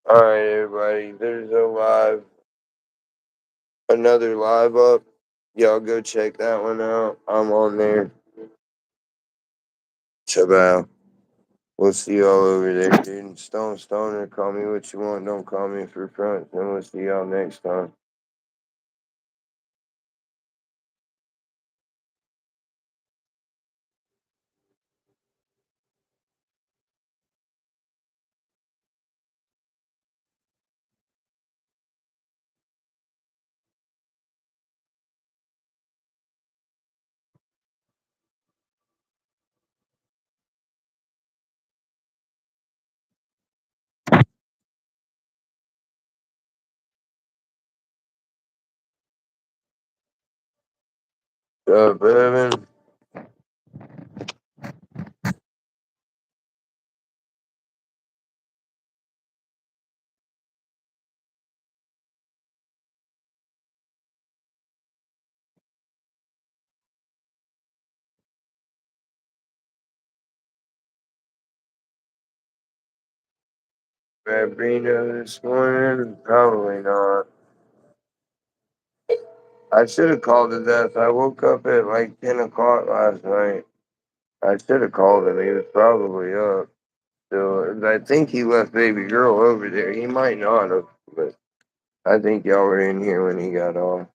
Alright, everybody, there's another live up. Y'all go check that one out. I'm on there. Chabal. We'll see y'all over there, dude. Stoner, call me what you want. Don't call me for front. And we'll see y'all next time. Evan. Bambino this morning? Probably not. I should have called his ass. I woke up at like 10 o'clock last night. I should have called him. He was probably up. Still, I think he left baby girl over there. He might not have, but I think y'all were in here when he got off.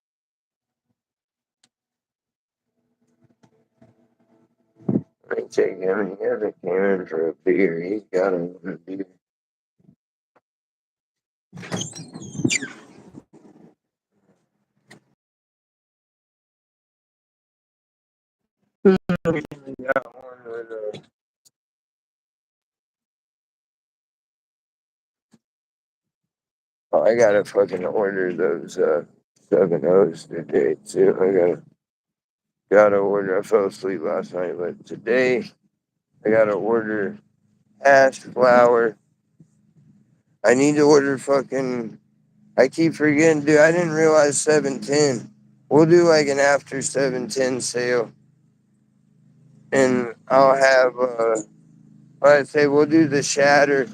I ain't take him. He hasn't came in for a beer. He's got a beer. He got one with, oh, I gotta fucking order those 7-O's today too. I gotta order. I fell asleep last night, but today I gotta order hash flour. I need to order fucking. I keep forgetting, dude. I didn't realize 710. We'll do like an after 710 sale, and I'll have. I say we'll do the shatter.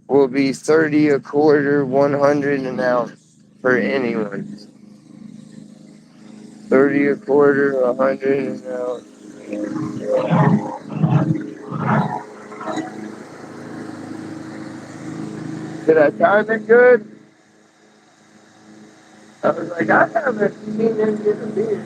Will be 30 a quarter, 100 an ounce for anyone. 30 a quarter, 100 an ounce. Did I time it good? I was like, I haven't seen him get a beer.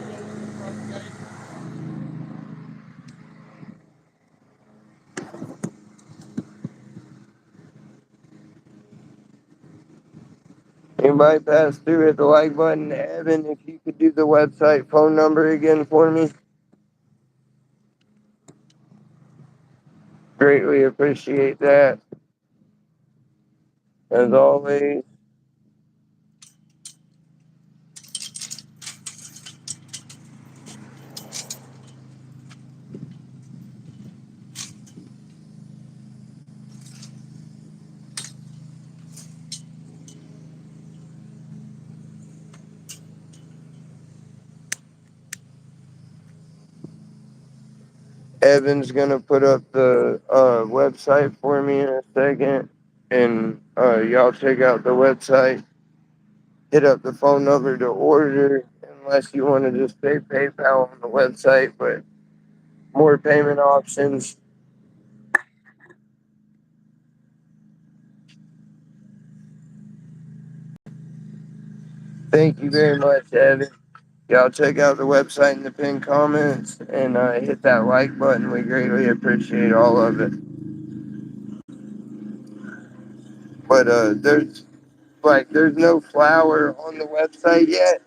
Anybody pass through hit the like button? Evan, if you could do the website phone number again for me, greatly appreciate that. As always, Evan's gonna put up the website for me in a second, and y'all check out the website. Hit up the phone number to order, unless you want to just pay PayPal on the website, but more payment options. Thank you very much, Evan. Y'all check out the website in the pinned comments and hit that like button. We greatly appreciate all of it. But there's no flour on the website yet.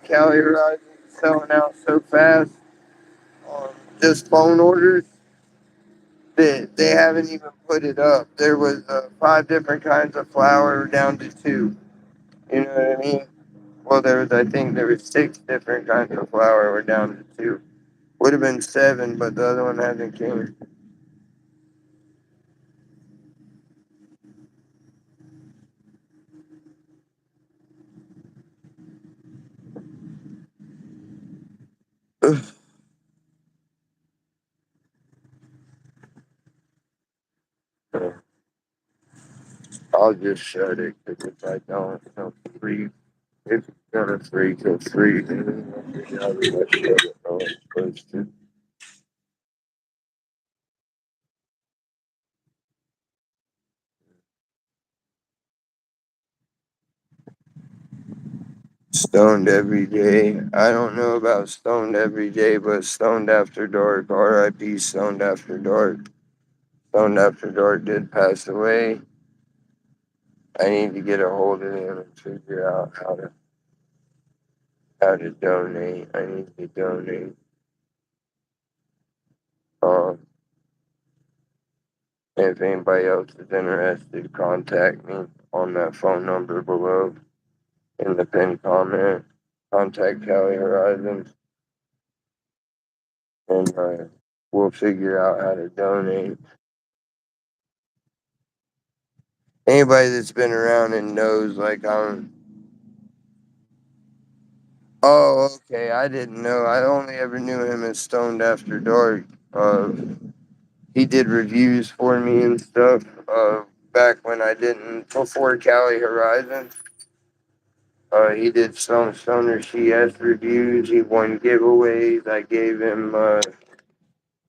Cali Rising is selling out so fast. Just phone orders that they haven't even put it up. There was 5 different kinds of flour down to 2. You know what I mean? Well, I think there was 6 different kinds of flour. We're down to 2. Would have been 7, but the other one hasn't came. I'll just shut it because if I don't, it'll freeze. It's gonna freeze, it'll freeze, and then I'll figure out if I shut it how it's supposed to. Stoned every day. I don't know about stoned every day, but stoned after dark. R.I.P. Stoned after dark. Stoned after dark did pass away. I need to get a hold of him and figure out how to donate. I need to donate. Um, if anybody else is interested, contact me on that phone number below in the pinned comment. Contact Cali Horizons, and we'll figure out how to donate. Anybody that's been around and knows, like, I'm. Oh, okay. I didn't know. I only ever knew him as Stoned After Dark. Uh, he did reviews for me and stuff. Back when I didn't, before Cali Horizon. He did some StonedstonerCS reviews. He won giveaways. I gave him, you know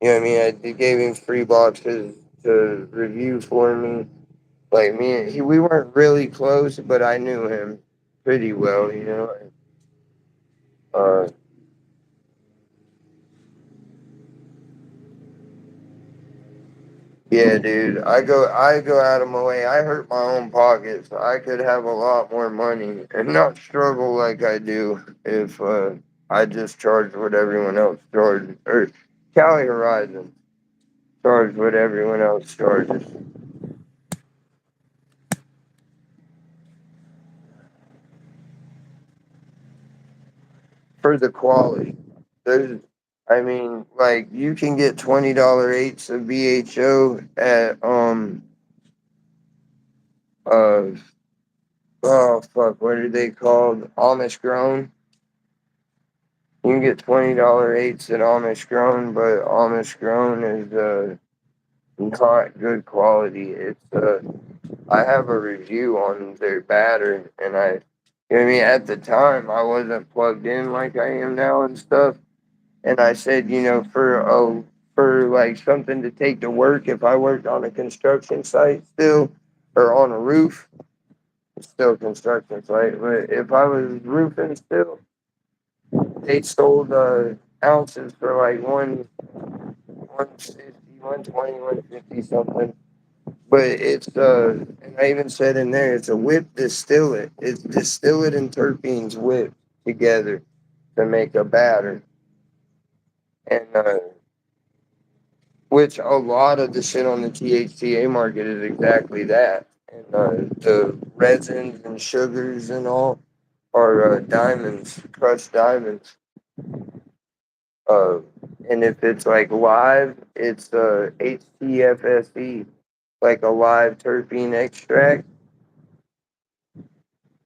what I mean? I gave him free boxes to review for me. Like me and he, we weren't really close, but I knew him pretty well, you know. Uh, yeah, dude. I go out of my way. I hurt my own pockets. I could have a lot more money and not struggle like I do if I just charged what everyone else charged. Or Cali Horizon charged what everyone else charges for the quality. There's, I mean, like you can get $20 eighths of BHO at uh oh fuck, what are they called? Amish grown. You can get $20 eighths at Amish grown, but Amish grown is not good quality. It's I have a review on their batter, and you know what I mean. At the time, I wasn't plugged in like I am now and stuff, and I said, you know, for like something to take to work, if I worked on a construction site still, or on a roof, it's still a construction site, but if I was roofing still, they sold ounces for like 150, 120, 150 something. But it's and I even said in there, it's a whip distillate. It's distillate and terpenes whipped together to make a batter, and which a lot of the shit on the THCA market is exactly that. And the resins and sugars and all are diamonds, crushed diamonds. Uh, and if it's like live, it's HTFSE, like a live terpene extract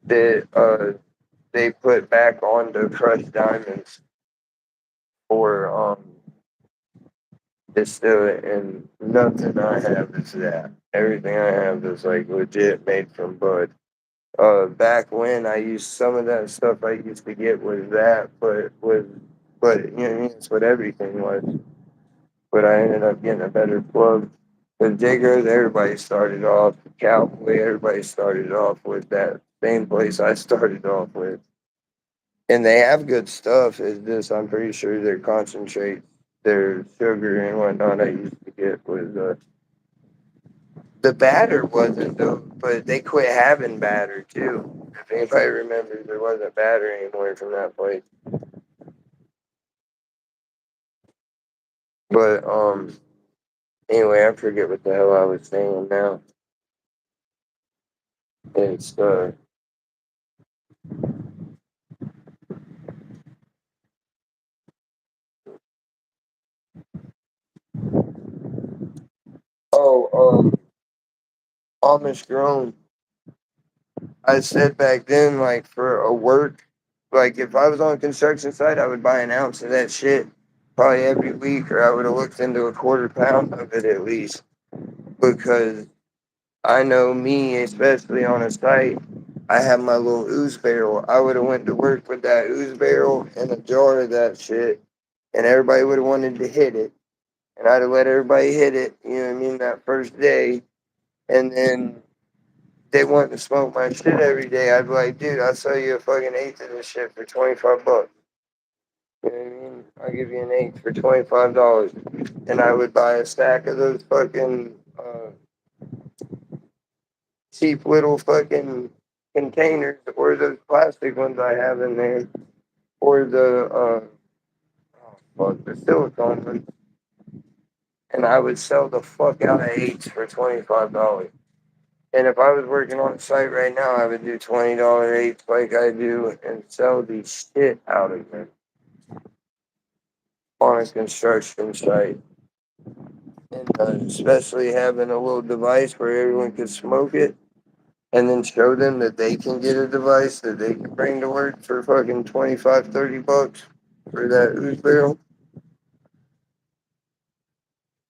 that they put back onto crushed diamonds for distill it. And nothing I have is that. Everything I have is like legit made from bud. Back when I used some of that stuff I used to get was that, but you know what I mean? It's what everything was. But I ended up getting a better plug. The Diggers, everybody started off, Cowboy, everybody started off with that same place I started off with. And they have good stuff. It's just, I'm pretty sure their concentrate, their sugar and whatnot I used to get was, the batter wasn't though, but they quit having batter too. If anybody remembers, there wasn't batter anymore from that place. But, anyway, I forget what the hell I was saying now. It's, oh, Amish grown. I said back then, like for a work, like if I was on a construction site, I would buy an ounce of that shit probably every week, or I would have looked into a quarter pound of it at least, because I know me, especially on a site, I have my little ooze barrel. I would have went to work with that ooze barrel and a jar of that shit, and everybody would have wanted to hit it. And I'd have let everybody hit it, you know what I mean, that first day. And then they want to smoke my shit every day. I'd be like, dude, I'll sell you a fucking eighth of this shit for $25. You know what I mean? I'll give you an eighth for $25. And I would buy a stack of those fucking cheap little fucking containers or those plastic ones I have in there or the the silicone ones. And I would sell the fuck out of eights for $25. And if I was working on a site right now, I would do $20 eights like I do and sell the shit out of them on a construction site. And especially having a little device where everyone could smoke it and then show them that they can get a device that they can bring to work for fucking 25, $30 for that ooze barrel.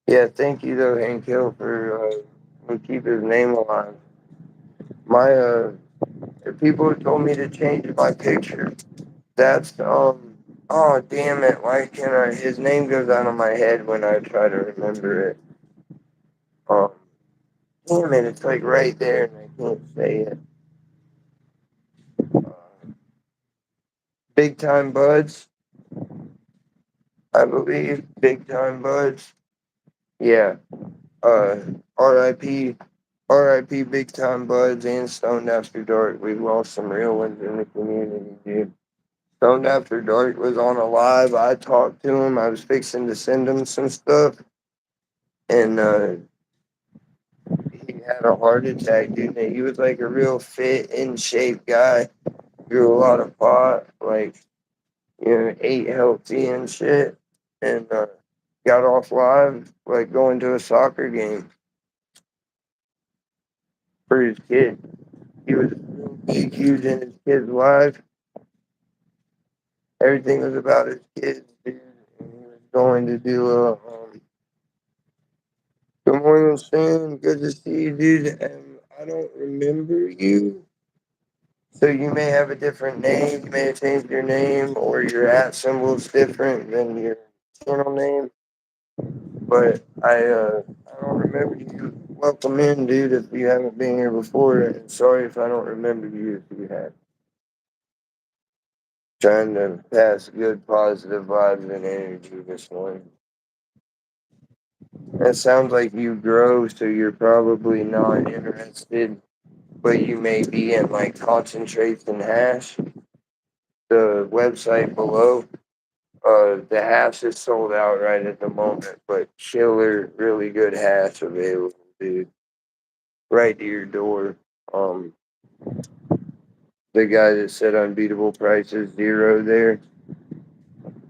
Yeah, thank you though, Hank Hill, for keep his name alive. My people told me to change my picture. That's oh damn it, why can't I his name goes out of my head when I try to remember it. Um damn it, it's like right there and I can't say it. Big Time Buds, I believe. Big Time Buds. Yeah. Uh RIP RIP Big Time Buds and Stoned After Dark. We've lost some real ones in the community, dude. Stoned After Dark was on a live. I talked to him. I was fixing to send him some stuff. And he had a heart attack, dude. And he was like a real fit, in shape guy. Grew a lot of pot, like, you know, ate healthy and shit. And got off live, like going to a soccer game for his kid. He was real big, huge in his kid's life. Everything was about his kids, dude. And he was going to do a good morning, Stan. Good to see you, dude. And I don't remember you. So you may have a different name. You may have changed your name or your at symbol is different than your channel name. But I don't remember you. Welcome in, dude, if you haven't been here before. And sorry if I don't remember you if you have. Trying to pass good positive vibes and energy this morning. It sounds like you grow, so you're probably not interested, but you may be in like concentrates and hash. The website below, the hash is sold out right at the moment, but killer, really good hash available, dude. Right to your door. Um, the guy that said unbeatable prices, Zero there.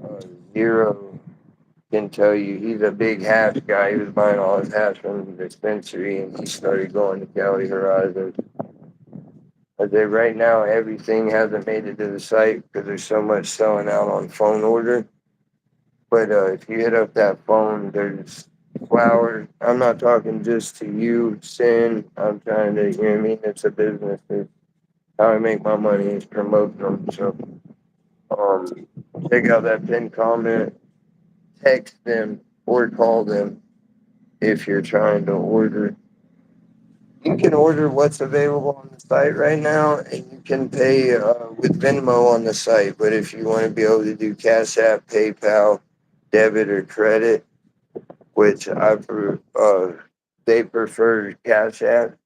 Uh, Zero can tell you he's a big hash guy. He was buying all his hash from the dispensary and he started going to Cali Horizon. But they, right now, everything hasn't made it to the site because there's so much selling out on phone order. But if you hit up that phone, there's flour. I'm not talking just to you, Sin. I'm trying to, you know what I mean? It's a business. It's how I make my money is promoting them. So um, check out that pinned comment, text them, or call them if you're trying to order. You can order what's available on the site right now, and you can pay with Venmo on the site. But if you want to be able to do Cash App, PayPal, debit, or credit, which they prefer Cash App,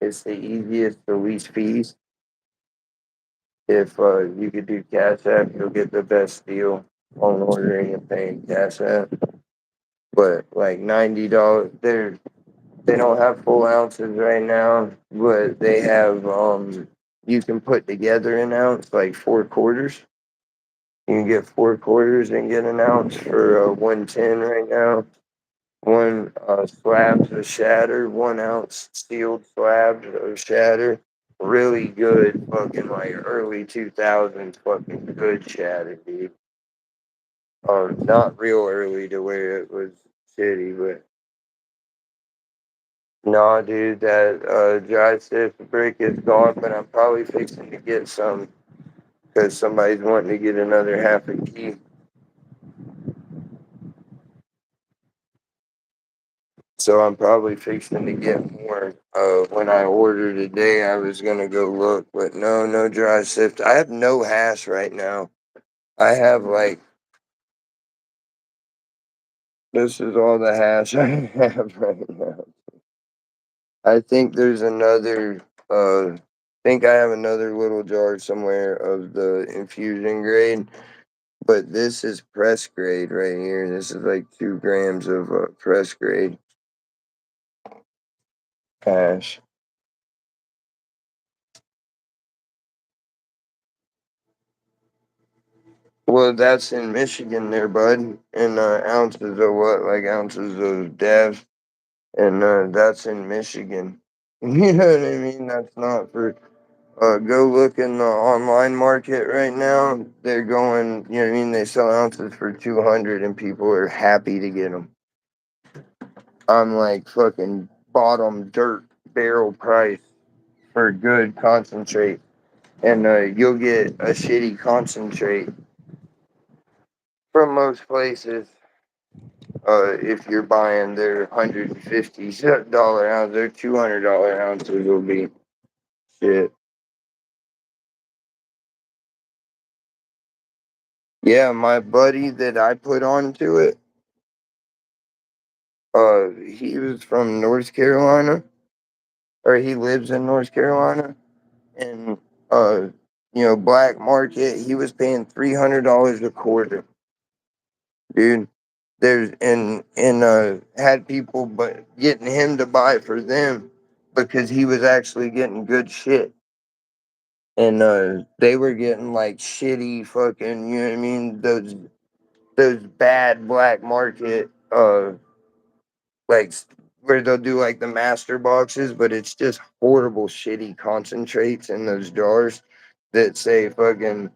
it's the easiest, the least fees. If you could do Cash App, you'll get the best deal on ordering and paying Cash App. But like $90, they don't have full ounces right now, but they have you can put together an ounce like 4 quarters. You can get 4 quarters and get an ounce for 110 right now. One slabs of shatter, 1 ounce sealed slabs of shatter. Really good fucking like early 2000s fucking good shatter, dude. Not real early to where it was shitty, but Nah, dude, that dry stiff brick is gone, but I'm probably fixing to get some because somebody's wanting to get another half a key. So I'm probably fixing to get more. When I order today, I was gonna go look, but no, no dry sift. I have no hash right now. I have like this is all the hash I have right now. I think there's another. Think I have another little jar somewhere of the infusion grade, but this is press grade right here. This is like 2 grams of press grade hash. Well, that's in Michigan there, bud. In ounces of what? Like ounces of Dev. And that's in Michigan. You know what I mean? That's not for. Go look in the online market right now. They're going, you know what I mean? They sell ounces for 200 and people are happy to get them. I'm like fucking bottom dirt barrel price for good concentrate. And you'll get a shitty concentrate from most places. If you're buying their $150 ounce, their $200 ounces will be shit. Yeah, my buddy that I put onto it, he was from North Carolina, or he lives in North Carolina, and uh, black market, he was paying $300 a quarter, dude. There's and had people but getting him to buy it for them because he was actually getting good shit. And they were getting like shitty fucking, you know what I mean, those bad black market like where they'll do like the master boxes, but it's just horrible shitty concentrates in those jars that say fucking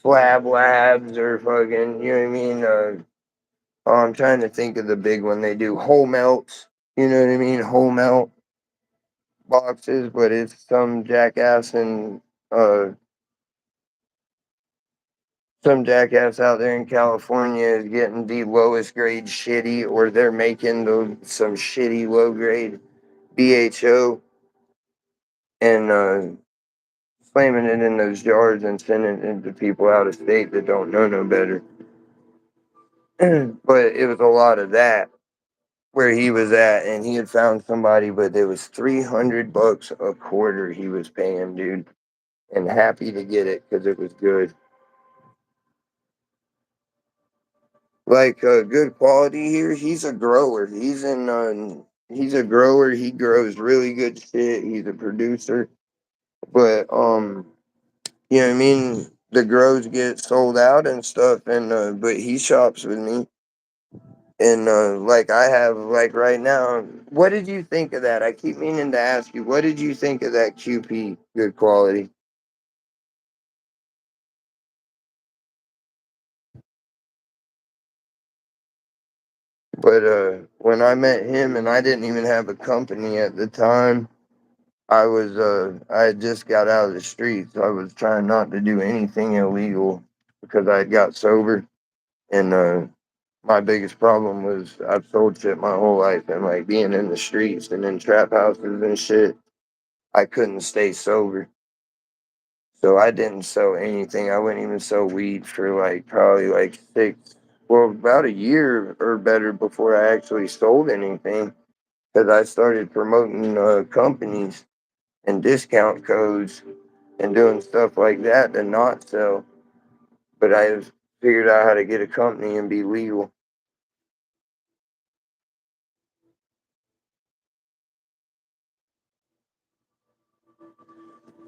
Slab Labs or fucking, you know what I mean, oh, I'm trying to think of the big one they do, whole melts, you know what I mean, whole melt boxes, but it's some jackass and uh some jackass out there in California is getting the lowest grade shitty, or they're making some shitty low grade BHO and slamming it in those jars and sending it to people out of state that don't know no better. But it was a lot of that where he was at, and he had found somebody, but it was $300 a quarter he was paying, dude, and happy to get it because it was good. Like good quality here. He's a grower. He's a grower. He grows really good shit. He's a producer. But you know what I mean? The grows get sold out and stuff, and but he shops with me. And like I have like right now, what did you think of that? I keep meaning to ask you, what did you think of that QP good quality? But when I met him and I didn't even have a company at the time, I had just got out of the streets. I was trying not to do anything illegal because I got sober. And my biggest problem was I've sold shit my whole life, and like being in the streets and in trap houses and shit, I couldn't stay sober. So I didn't sell anything. I wouldn't even sell weed for like probably like about a year or better before I actually sold anything because I started promoting companies and discount codes and doing stuff like that to not sell. But I just figured out how to get a company and be legal.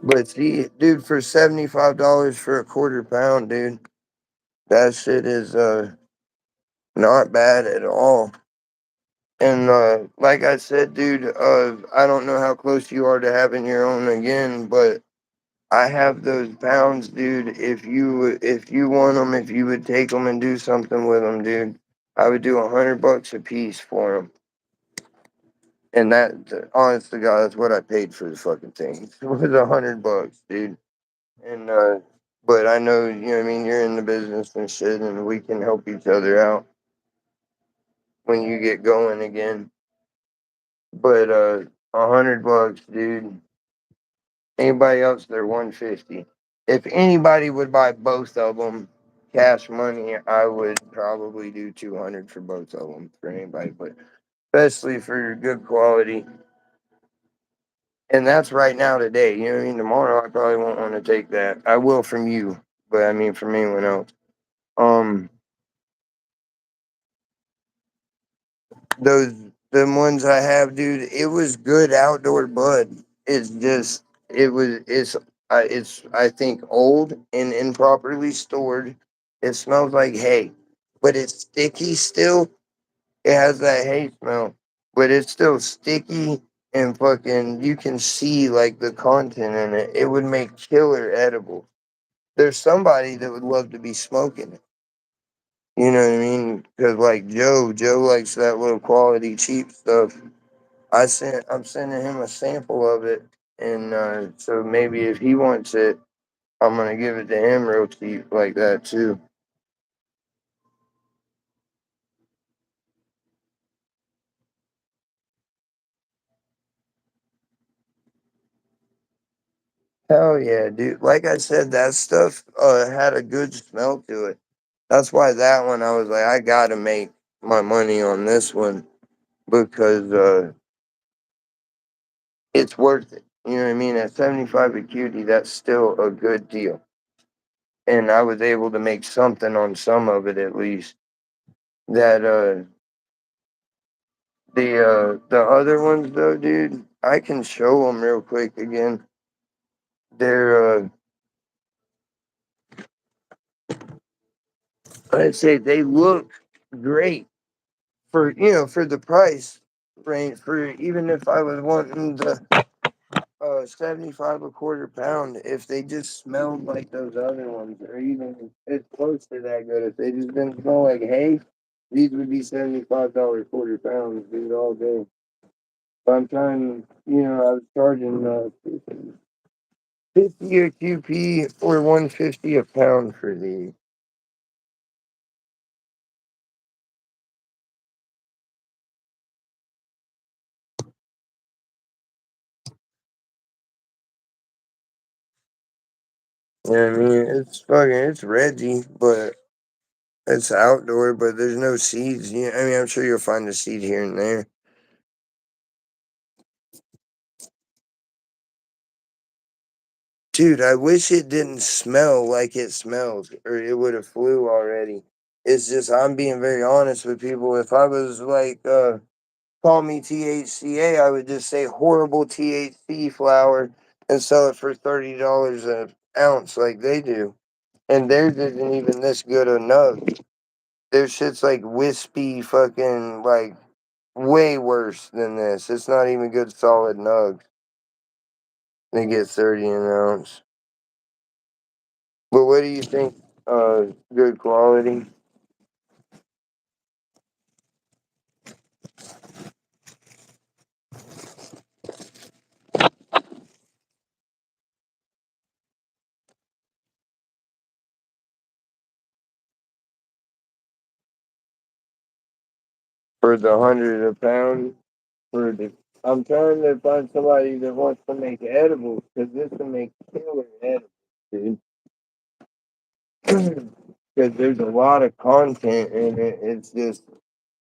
But see, dude, for $75 for a quarter pound, dude, that shit is not bad at all. And like I said, dude, I don't know how close you are to having your own again, but I have those pounds, dude. If you want them, if you would take them and do something with them, dude, I would do $100 a piece for them. And that, honest to God, that's what I paid for the fucking thing. It was $100, dude. And but I know, you know what I mean, you're in the business and shit, and we can help each other out when you get going again. But $100, dude. Anybody else, they're 150. If anybody would buy both of them, cash money, I would probably do 200 for both of them for anybody, but especially for good quality. And that's right now today. You know what I mean? Tomorrow I probably won't want to take that. I will from you, but I mean from anyone else. Um, those the ones I have, dude. It was good outdoor bud. It's just it's I think old and improperly stored. It smells like hay, but it's sticky still. It has that hay smell, but it's still sticky and fucking. You can see like the content in it. It would make killer edible. There's somebody that would love to be smoking it. You know what I mean? Because like Joe likes that little quality cheap stuff. I'm sending him a sample of it, and so maybe if he wants it, I'm gonna give it to him real cheap like that too. Hell yeah, dude! Like I said, that stuff had a good smell to it. That's why that one I was like, I gotta make my money on this one because it's worth it. You know what I mean? At 75 a cutie, that's still a good deal. And I was able to make something on some of it at least. That the other ones though, dude, I can show them real quick again. They're I'd say they look great for for the price range for even if I was wanting the 75 a quarter pound, if they just smelled like those other ones, or even it's close to that good, if they just didn't smell like hay, these would be $75 quarter pounds, dude, all day. But I'm trying, I was charging 50 a QP or 150 a pound for these. You know what I mean? It's Reggie, but it's outdoor, but there's no seeds. I mean, I'm sure you'll find a seed here and there. Dude, I wish it didn't smell like it smells, or it would have flew already. It's just I'm being very honest with people. If I was like, call me THCA, I would just say horrible THC flower and sell it for $30 an ounce like they do. And theirs isn't even this good a nug. Their shit's like wispy, fucking like way worse than this. It's not even good solid nugs. They get 30 an ounce. But what do you think? Good quality for the 100 a pound? For the, I'm trying to find somebody that wants to make edibles because this will make killer edibles, dude. Because there's a lot of content in it. It's just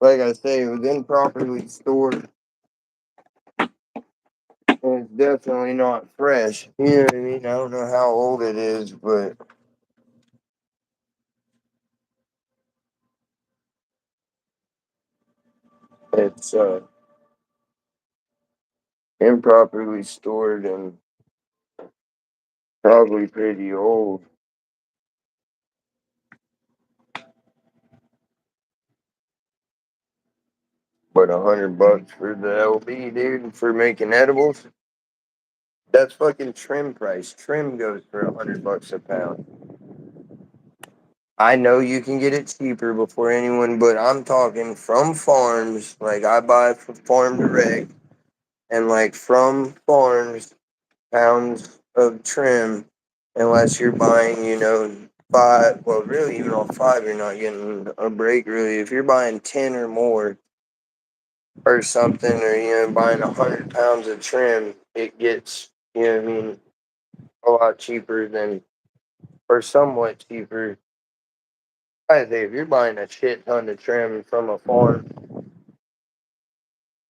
like I say, it was improperly stored, and it's definitely not fresh. You know what I mean? I don't know how old it is, but it's improperly stored and probably pretty old. But $100 for the LB, dude, for making edibles. That's fucking trim price. Trim goes for $100 a pound. I know you can get it cheaper before anyone, but I'm talking from farms. Like I buy from farm direct. and like from farms, pounds of trim, unless you're buying, five. Well, really, even on five, you're not getting a break. Really, if you're buying 10 or more or something, or buying 100 pounds of trim, it gets, a lot cheaper than, or somewhat cheaper. I say if you're buying a shit ton of trim from a farm,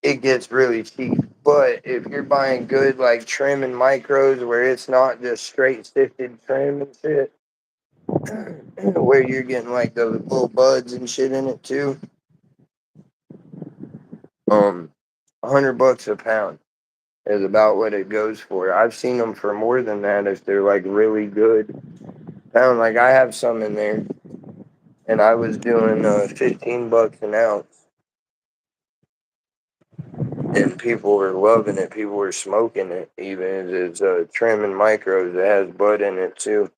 it gets really cheap. But if you're buying good like trim and micros where it's not just straight sifted trim and shit, where you're getting like the little buds and shit in it too, um, $100 a pound is about what it goes for. I've seen them for more than that if they're like really good pound. Like I have some in there, and I was doing $15 an ounce. And people were loving it. People were smoking it. Even it's trim and micros. It has bud in it too,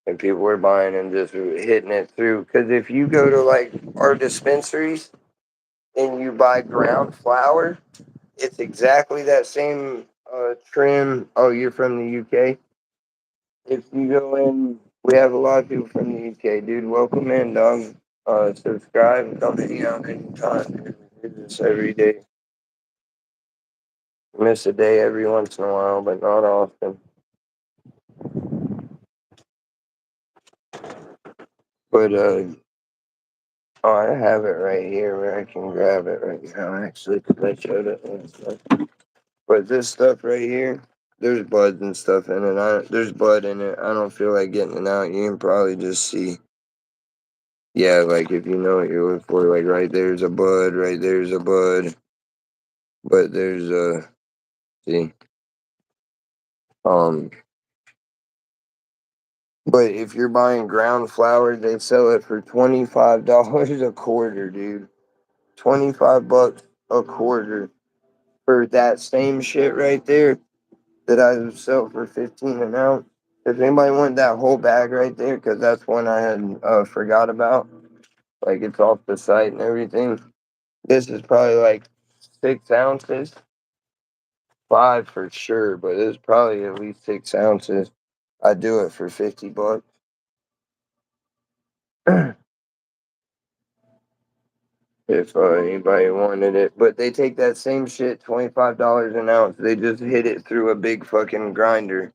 and people were buying and just hitting it through. Because if you go to like our dispensaries and you buy ground flour, it's exactly that same trim. Oh, you're from the UK. If you go in, we have a lot of people from the UK, dude. Welcome in, dog. Subscribe, come in out anytime. We do this every day. Miss a day every once in a while, but not often. But oh, I have it right here where I can grab it right now. Actually, because I showed it last time. But this stuff right here, there's buds and stuff in it. There's bud in it. I don't feel like getting it out. You can probably just see. Yeah, like if you know what you're looking for, like right there's a bud, right there's a bud. But there's see, um, but if you're buying ground flour, they sell it for $25 a quarter, dude. $25 a quarter for that same shit right there that I would sell for 15 an ounce. If anybody want that whole bag right there, because that's one I had forgot about. Like it's off the site and everything. This is probably like 6 ounces, five for sure, but it's probably at least 6 ounces. I do it for $50. If anybody wanted it. But they take that same shit, $25 an ounce. They just hit it through a big fucking grinder,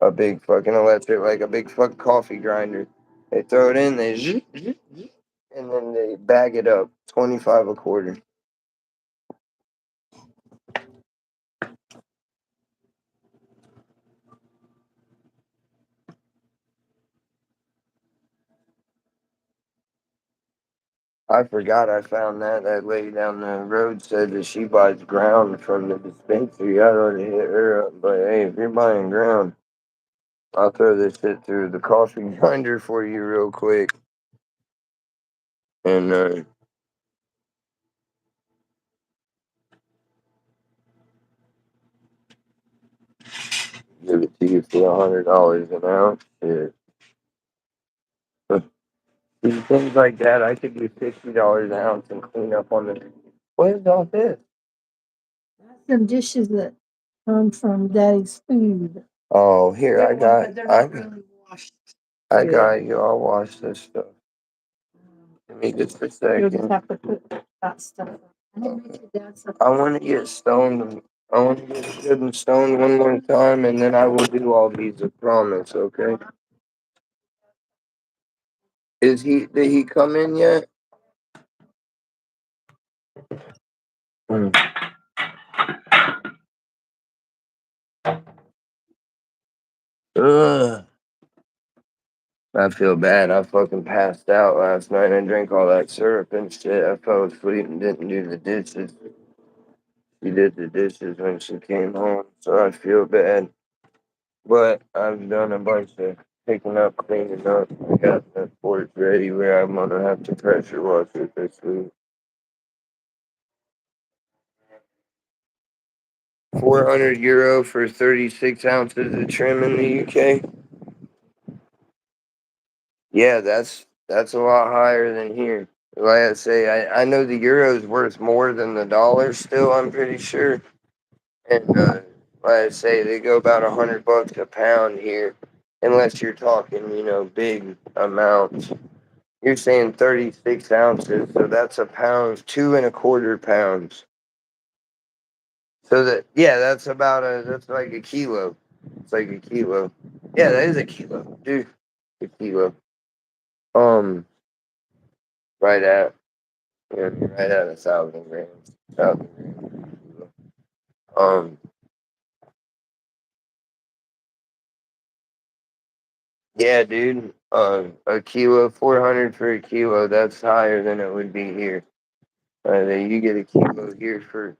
a big fucking electric, like a big fucking coffee grinder. They throw it in, and then they bag it up, 25 a quarter. I forgot I found that. That lady down the road said that she buys ground from the dispensary. I already hit her up, but hey, if you're buying ground, I'll throw this shit through the coffee grinder for you real quick. And give it to you for $100 an ounce. Shit. Things like that, I could do $60 an ounce and clean up on the. What is all this? Some dishes that come from Daddy's food. Oh, here I got. Really washed. I got you. I'll wash this stuff. Give me just a You'll just second. have to put that stuff. I didn't make your dad something. I want to get stoned. I want to get good and stoned one more time, and then I will do all these. I promise. Okay. Is he? Did he come in yet? Mm. Ugh. I feel bad. I fucking passed out last night and drank all that syrup and shit. I fell asleep and didn't do the dishes. She did the dishes when she came home, so I feel bad. But I've done a bunch of picking up, cleaning up. I got the porch ready where I'm gonna have to pressure wash it this week. 400 euro for 36 ounces of trim in the UK. Yeah, that's a lot higher than here. Like I say, I know the euro's worth more than the dollar still, I'm pretty sure. And like I say, they go about $100 a pound here, unless you're talking, big amounts. You're saying 36 ounces, so that's a pound, 2.25 pounds. So that's like a kilo. It's like a kilo. Yeah, that is a kilo, dude. A kilo. Um, right at, right at 1,000 grams. 1,000 grams. Um, yeah, dude. A kilo, 400 for a kilo. That's higher than it would be here. You get a kilo here for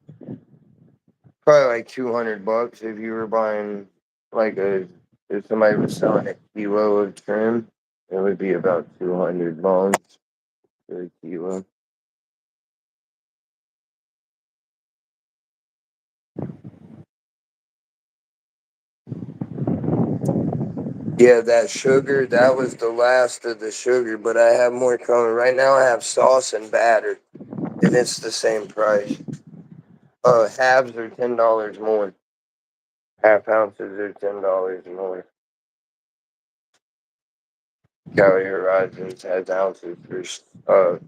probably like $200 if you were buying like if somebody was selling a kilo of trim, it would be about 200 bones for a kilo. Yeah, that sugar, that was the last of the sugar, but I have more coming. Right now I have sauce and batter, and it's the same price. Halves are $10 more. Half ounces are $10 more. Cali Horizons has ounces for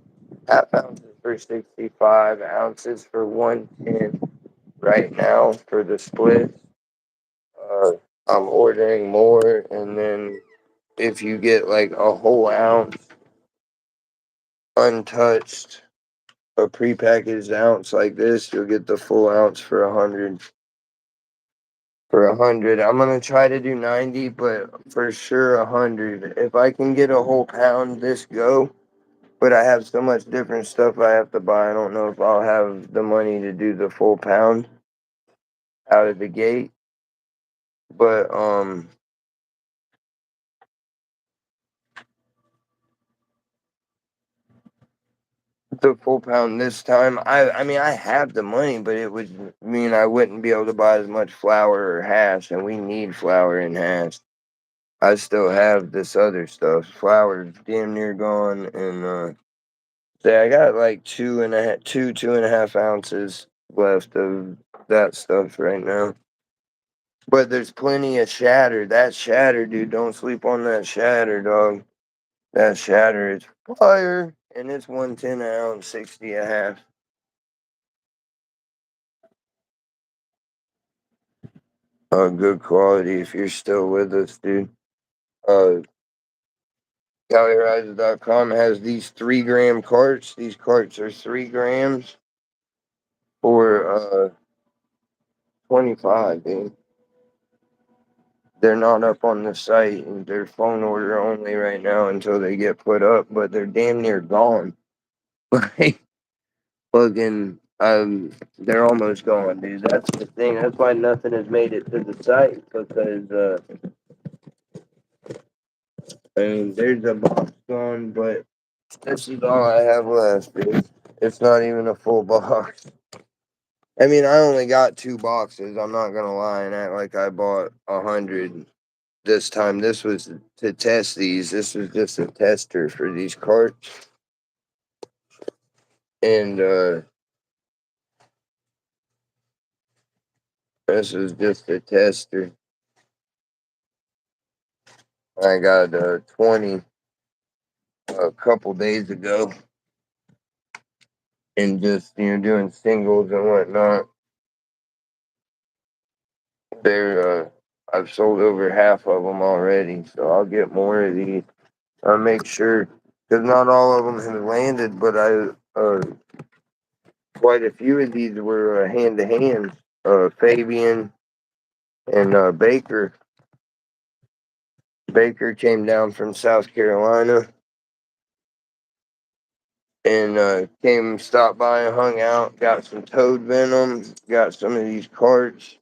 half ounces for 65, ounces for 110 right now for the split. Uh, I'm ordering more, and then if you get like a whole ounce untouched, a prepackaged ounce like this, you'll get the full ounce for 100. For 100, I'm gonna try to do 90, but for sure 100. If I can get a whole pound, this go. But I have so much different stuff I have to buy. I don't know if I'll have the money to do the full pound out of the gate. But the full pound this time, I mean I have the money, but it would mean I wouldn't be able to buy as much flour or hash, and we need flour and hash. I still have this other stuff. Flour's damn near gone, and say I got like 2.5 ounces left of that stuff right now. But there's plenty of shatter. That shatter, dude, don't sleep on that shatter, dog. That shatter is fire. And it's 110 an ounce, 60 a half. Good quality if you're still with us, dude. Uh, CaliRises.com has these 3 gram carts. These carts are 3 grams for 25, dude. They're not up on the site, and they're phone order only right now until they get put up, but they're damn near gone. Like, fucking, they're almost gone, dude. That's the thing. That's why nothing has made it to the site because, I mean, there's a box gone, but this is all I have left, dude. It's not even a full box. I mean, I only got 2 boxes. I'm not gonna lie and act like I bought 100 this time. This was to test these. This was just a tester for these carts, and this was just a tester. I got 20 a couple days ago, and just doing singles and whatnot. They're I've sold over half of them already, so I'll get more of these. I'll make sure because not all of them have landed, but I quite a few of these were hand to hand. Fabian and Baker. Baker came down from South Carolina and stopped by and hung out. Got some toad venom. Got some of these carts.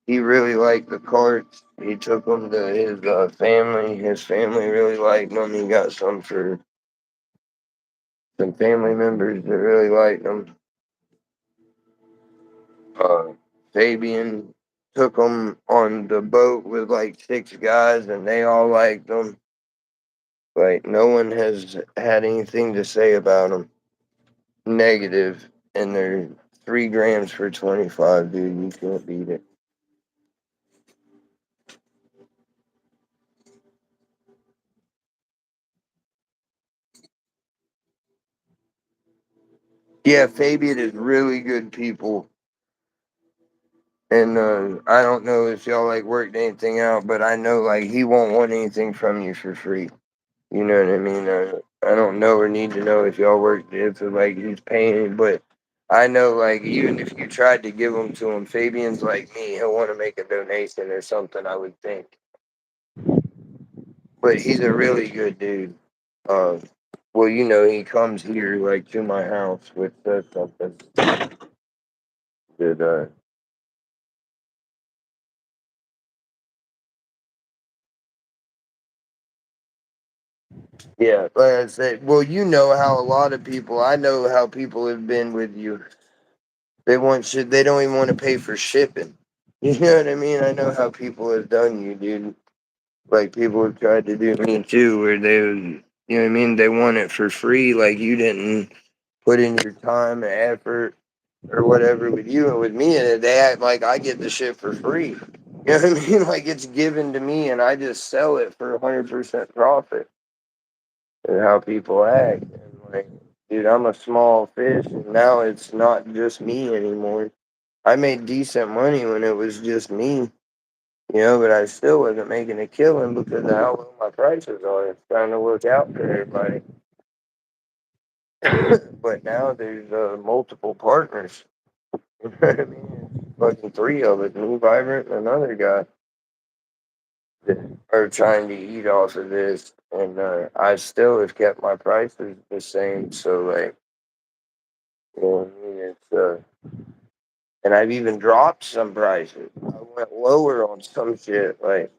He really liked the carts. He took them to his family. His family really liked them. He got some for some family members that really liked them. Uh, Fabian took them on the boat with like 6 guys, and they all liked them. Like no one has had anything to say about them negative in their 3 grams for 25, dude. You can't beat it. Yeah, Fabian is really good people. And I don't know if y'all like worked anything out, but I know like he won't want anything from you for free. You know what I mean? I don't know or need to know if y'all worked if like he's paying, but I know like even if you tried to give them to him, Fabian's like me. He'll want to make a donation or something. I would think, but he's a really good dude. Uh, well, you know, he comes here like to my house with something that yeah, like I said, well, you know how a lot of people, I know how people have been with you. They want shit, they don't even want to pay for shipping. You know what I mean? I know how people have done you, dude. Like people have tried to do me too, where they, you know what I mean? They want it for free, like you didn't put in your time and effort or whatever with you and with me, and they act like I get the shit for free. You know what I mean? Like it's given to me, and I just sell it for 100% profit. And how people act. And like, dude, I'm a small fish, and now it's not just me anymore. I made decent money when it was just me, but I still wasn't making a killing because of how low my prices are. It's trying to look out for everybody. But now there's multiple partners. You know what I mean? Fucking three of us, me, Vibrant, and another guy that are trying to eat off of this. And I still have kept my prices the same. So, like, you know what I mean? And I've even dropped some prices. I went lower on some shit. Like,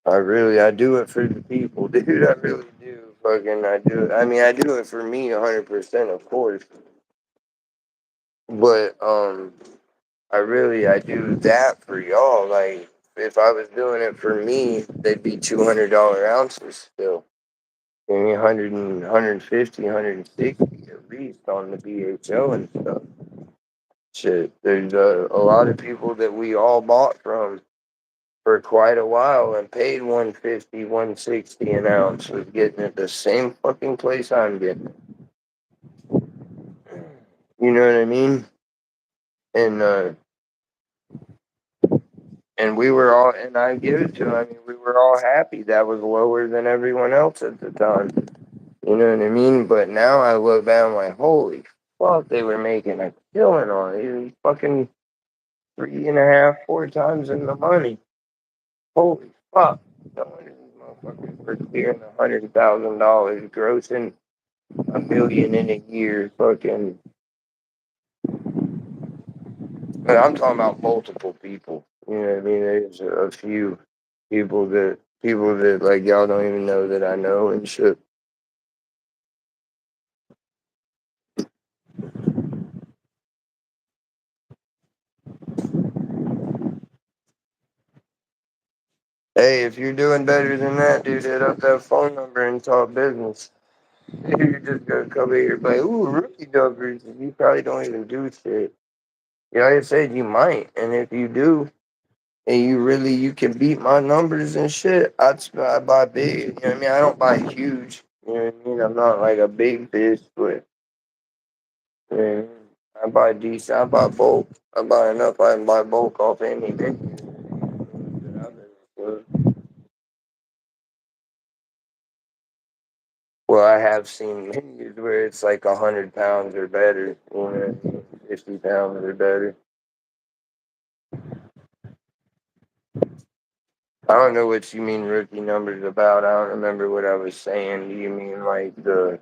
I do it for the people, dude. I really do. Fucking, I do it. I mean, I do it for me 100%, of course. But, I do that for y'all. Like, if I was doing it for me, they'd be $200 ounces still. Maybe 100 and 150, 160 at least on the BHO and stuff. Shit, there's a lot of people that we all bought from for quite a while and paid 150, 160 an ounce was getting it the same fucking place I'm getting it. You know what I mean? And we were all, and I give it to them. I mean, we were all happy that was lower than everyone else at the time. You know what I mean? But now I look back, I'm like, holy fuck, they were making a killing on it. It was fucking 3.5, 4 times in the money. Holy fuck. No wonder these motherfuckers were clearing $100,000, grossing $1 million in a year. Fucking, but I'm talking about multiple people. You know what I mean? There's a few people that like y'all don't even know that I know and shit. Hey, if you're doing better than that, dude, hit up that phone number and talk business. You're just gonna come here and be like, ooh, rookie numbers, and you probably don't even do shit. Yeah, like I said, you might, and if you do, and you can beat my numbers and shit, I buy big. You know what I mean? I don't buy huge. You know what I mean? I'm not like a big fish, but yeah, I buy decent. I buy bulk. I buy enough. I can buy bulk off any venue that I've been to. Well, I have seen menus where it's like 100 pounds or better. You know, 50 pounds or better. I don't know what you mean rookie numbers about. I don't remember what I was saying. Do you mean like the?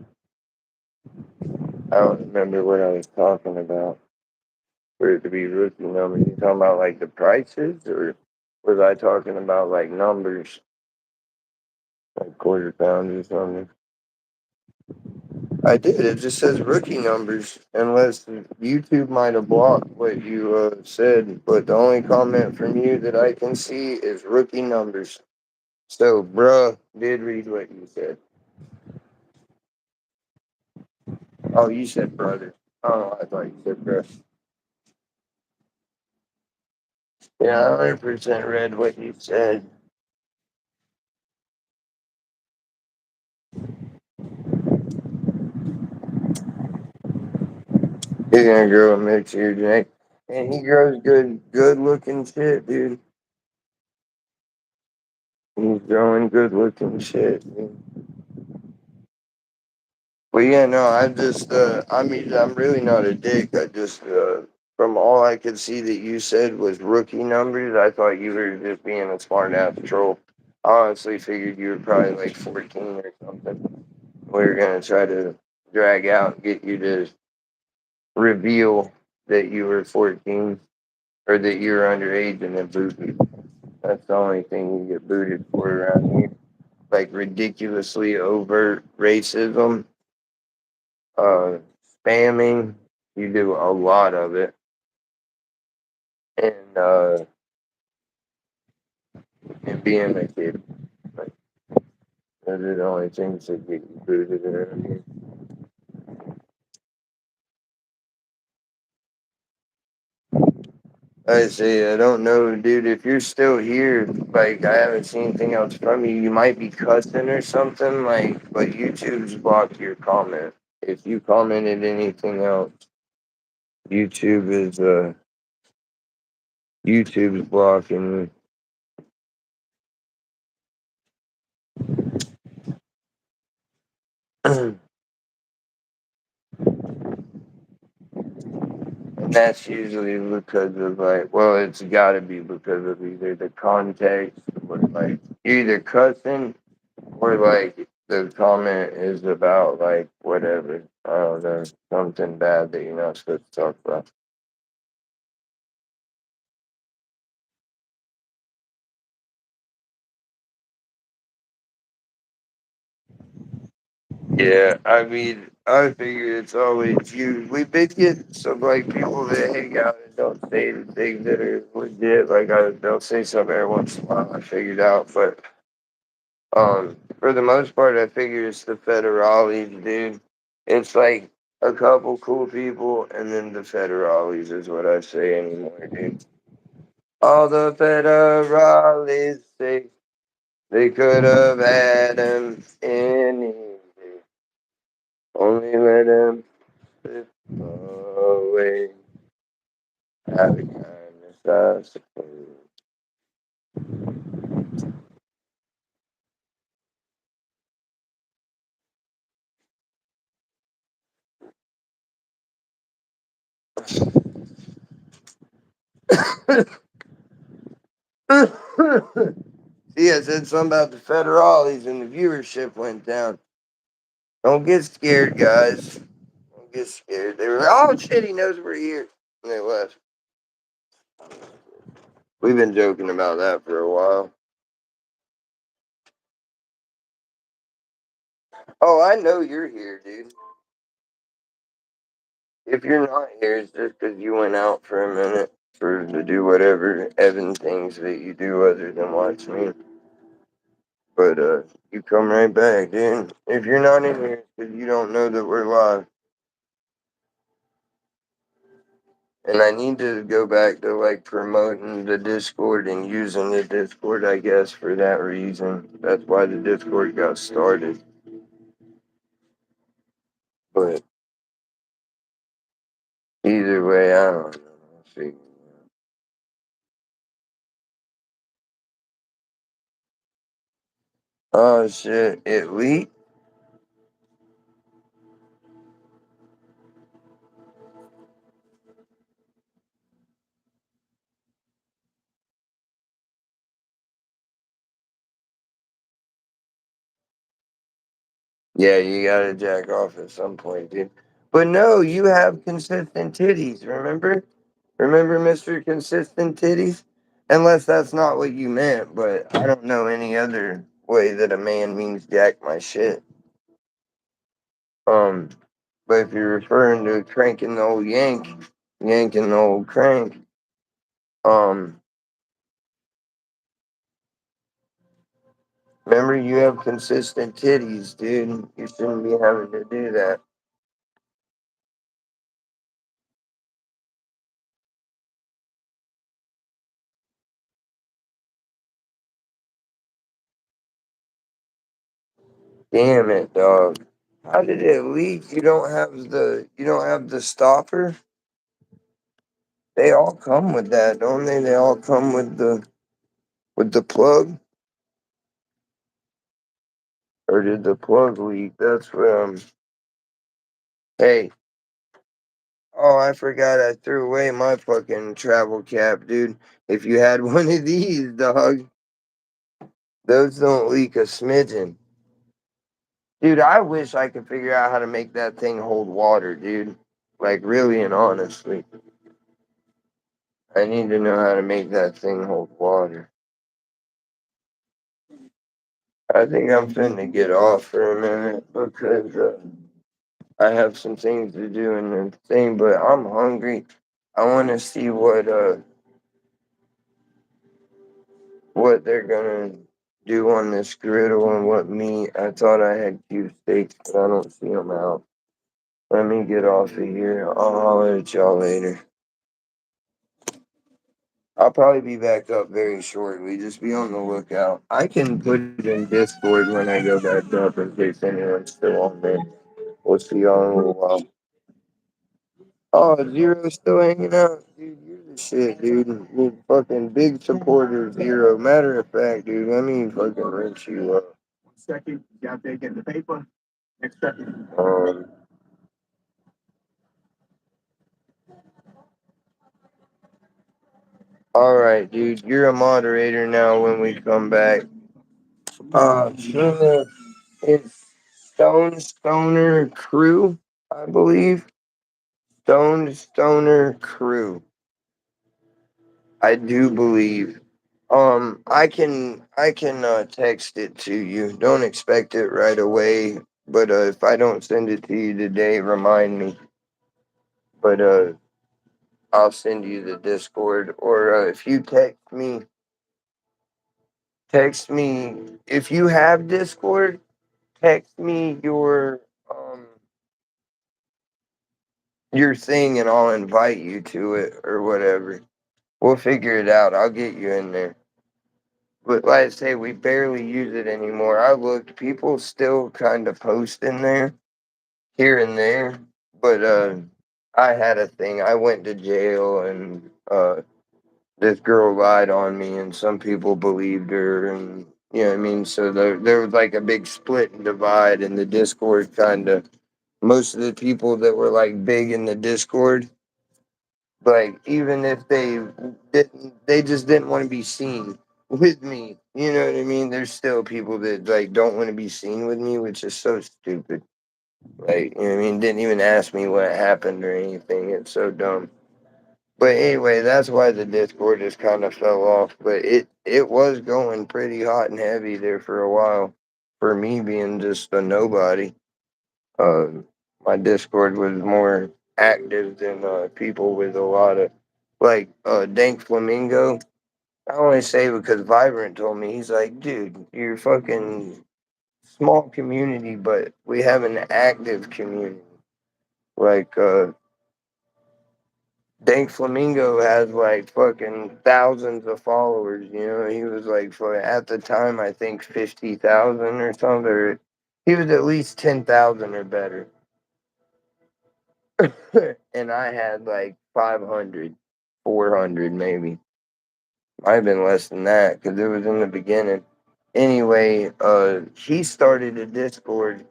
I don't remember what I was talking about. For it to be rookie numbers, you talking about like the prices, or was I talking about like numbers, like quarter pounds or something? I did. It just says rookie numbers, unless YouTube might have blocked what you said. But the only comment from you that I can see is rookie numbers. So, bruh, did read what you said. Oh, you said brother. Oh, I thought you said breast. Yeah, I 100% read what you said. You're gonna grow a mix here, Jake. And he grows good looking shit, dude. He's growing good looking shit, dude. But yeah, no, I mean, I'm really not a dick. From all I could see that you said was rookie numbers, I thought you were just being a smart ass troll. I honestly figured you were probably like 14 or something. We were gonna try to drag out and get you to reveal that you were 14 or that you were underage and then boot you. That's the only thing you get booted for around here. Like ridiculously overt racism, uh, spamming. You do a lot of it, and and being a kid. Like those are the only things that get you booted around here. I say, I don't know, dude. If you're still here, like I haven't seen anything else from you. You might be cussing or something, like. But YouTube's blocked your comment. If you commented anything else, YouTube is YouTube's blocking you. And that's usually because of like, well, it's got to be because of either the context or like you're either cussing or like the comment is about like whatever. I don't know, something bad that you're not supposed to talk about. Yeah, I mean, I figure it's always you. We did get some like people that hang out and don't say the things that are legit. They'll say something every once in a while. I figured out, but for the most part, I figure it's the federales, dude. It's like a couple cool people, and then the federales is what I say anymore, dude. All the federales say they could have had him any day. Only let him slip away. Out of kindness, I suppose. See, I said something about the federales, and the viewership went down. Don't get scared, guys. Don't get scared. They were like, oh shit, he knows we're here. And they left. We've been joking about that for a while. Oh, I know you're here, dude. If you're not here, it's just because you went out for a minute for to do whatever Evan things that you do other than watch me. But you come right back, dude. If you're not in here, it's because you don't know that we're live. And I need to go back to like promoting the Discord and using the Discord, I guess, for that reason. That's why the Discord got started. But either way, I don't know. I'll figure it out. Oh shit, it leaked? Yeah, you gotta jack off at some point, dude. But no, you have consistent titties, remember? Remember, Mr. Consistent Titties? Unless that's not what you meant, but I don't know any other way that a man means jack my shit. Um, but if you're referring to cranking the old yanking the old crank, um, remember you have consistent titties, dude. You shouldn't be having to do that. Damn it, dog. How did it leak? You don't have the stopper? They all come with that, don't they? They all come with the plug? Or did the plug leak? That's hey. Oh, I forgot I threw away my fucking travel cap, dude. If you had one of these, dog, those don't leak a smidgen. Dude, I wish I could figure out how to make that thing hold water, dude. Like, really and honestly. I need to know how to make that thing hold water. I think I'm finna get off for a minute because I have some things to do in the thing, but I'm hungry. I want to see what they're gonna do on this griddle and what meat. I thought I had cube steaks, but I don't see them out. Let me get off of here. I'll holler at y'all later. I'll probably be back up very shortly. Just be on the lookout. I can put it in Discord when I go back up in case anyone's still on there. We'll see y'all in a little while. Oh, Zero's still hanging out? Dude, you're the shit, dude. You're fucking big supporter, Zero. Matter of fact, dude, let me fucking rinse you up. Second, you got to get the paper. Next second. Alright, dude, you're a moderator now when we come back. Sure. It's Stoner Crew, I believe. Stoner Crew. I do believe. I can text it to you. Don't expect it right away, but if I don't send it to you today, remind me. But I'll send you the Discord, or if you text me if you have Discord, text me your thing, and I'll invite you to it or whatever. We'll figure it out. I'll get you in there. But like I say, we barely use it anymore. I looked, people still kind of post in there here and there, but I had a thing. I went to jail, and this girl lied on me, and some people believed her, and you know what I mean. So there was like a big split and divide in the Discord. Kind of most of the people that were like big in the Discord, like even if they just didn't want to be seen with me. You know what I mean? There's still people that like don't want to be seen with me, which is so stupid. Like, you know what I mean? Didn't even ask me what happened or anything. It's so dumb. But anyway, that's why the Discord just kind of fell off. But it was going pretty hot and heavy there for a while. For me being just a nobody, uh, my Discord was more active than people with a lot of like Dank Flamingo. I only say because Vibrant told me, he's like, dude, you're fucking small community, but we have an active community. Like Dank Flamingo has like fucking thousands of followers. You know, he was like for at the time I think 50,000 or something. Or he was at least 10,000 or better, and I had like 500, 400 maybe. Might have been less than that because it was in the beginning. Anyway, he started a Discord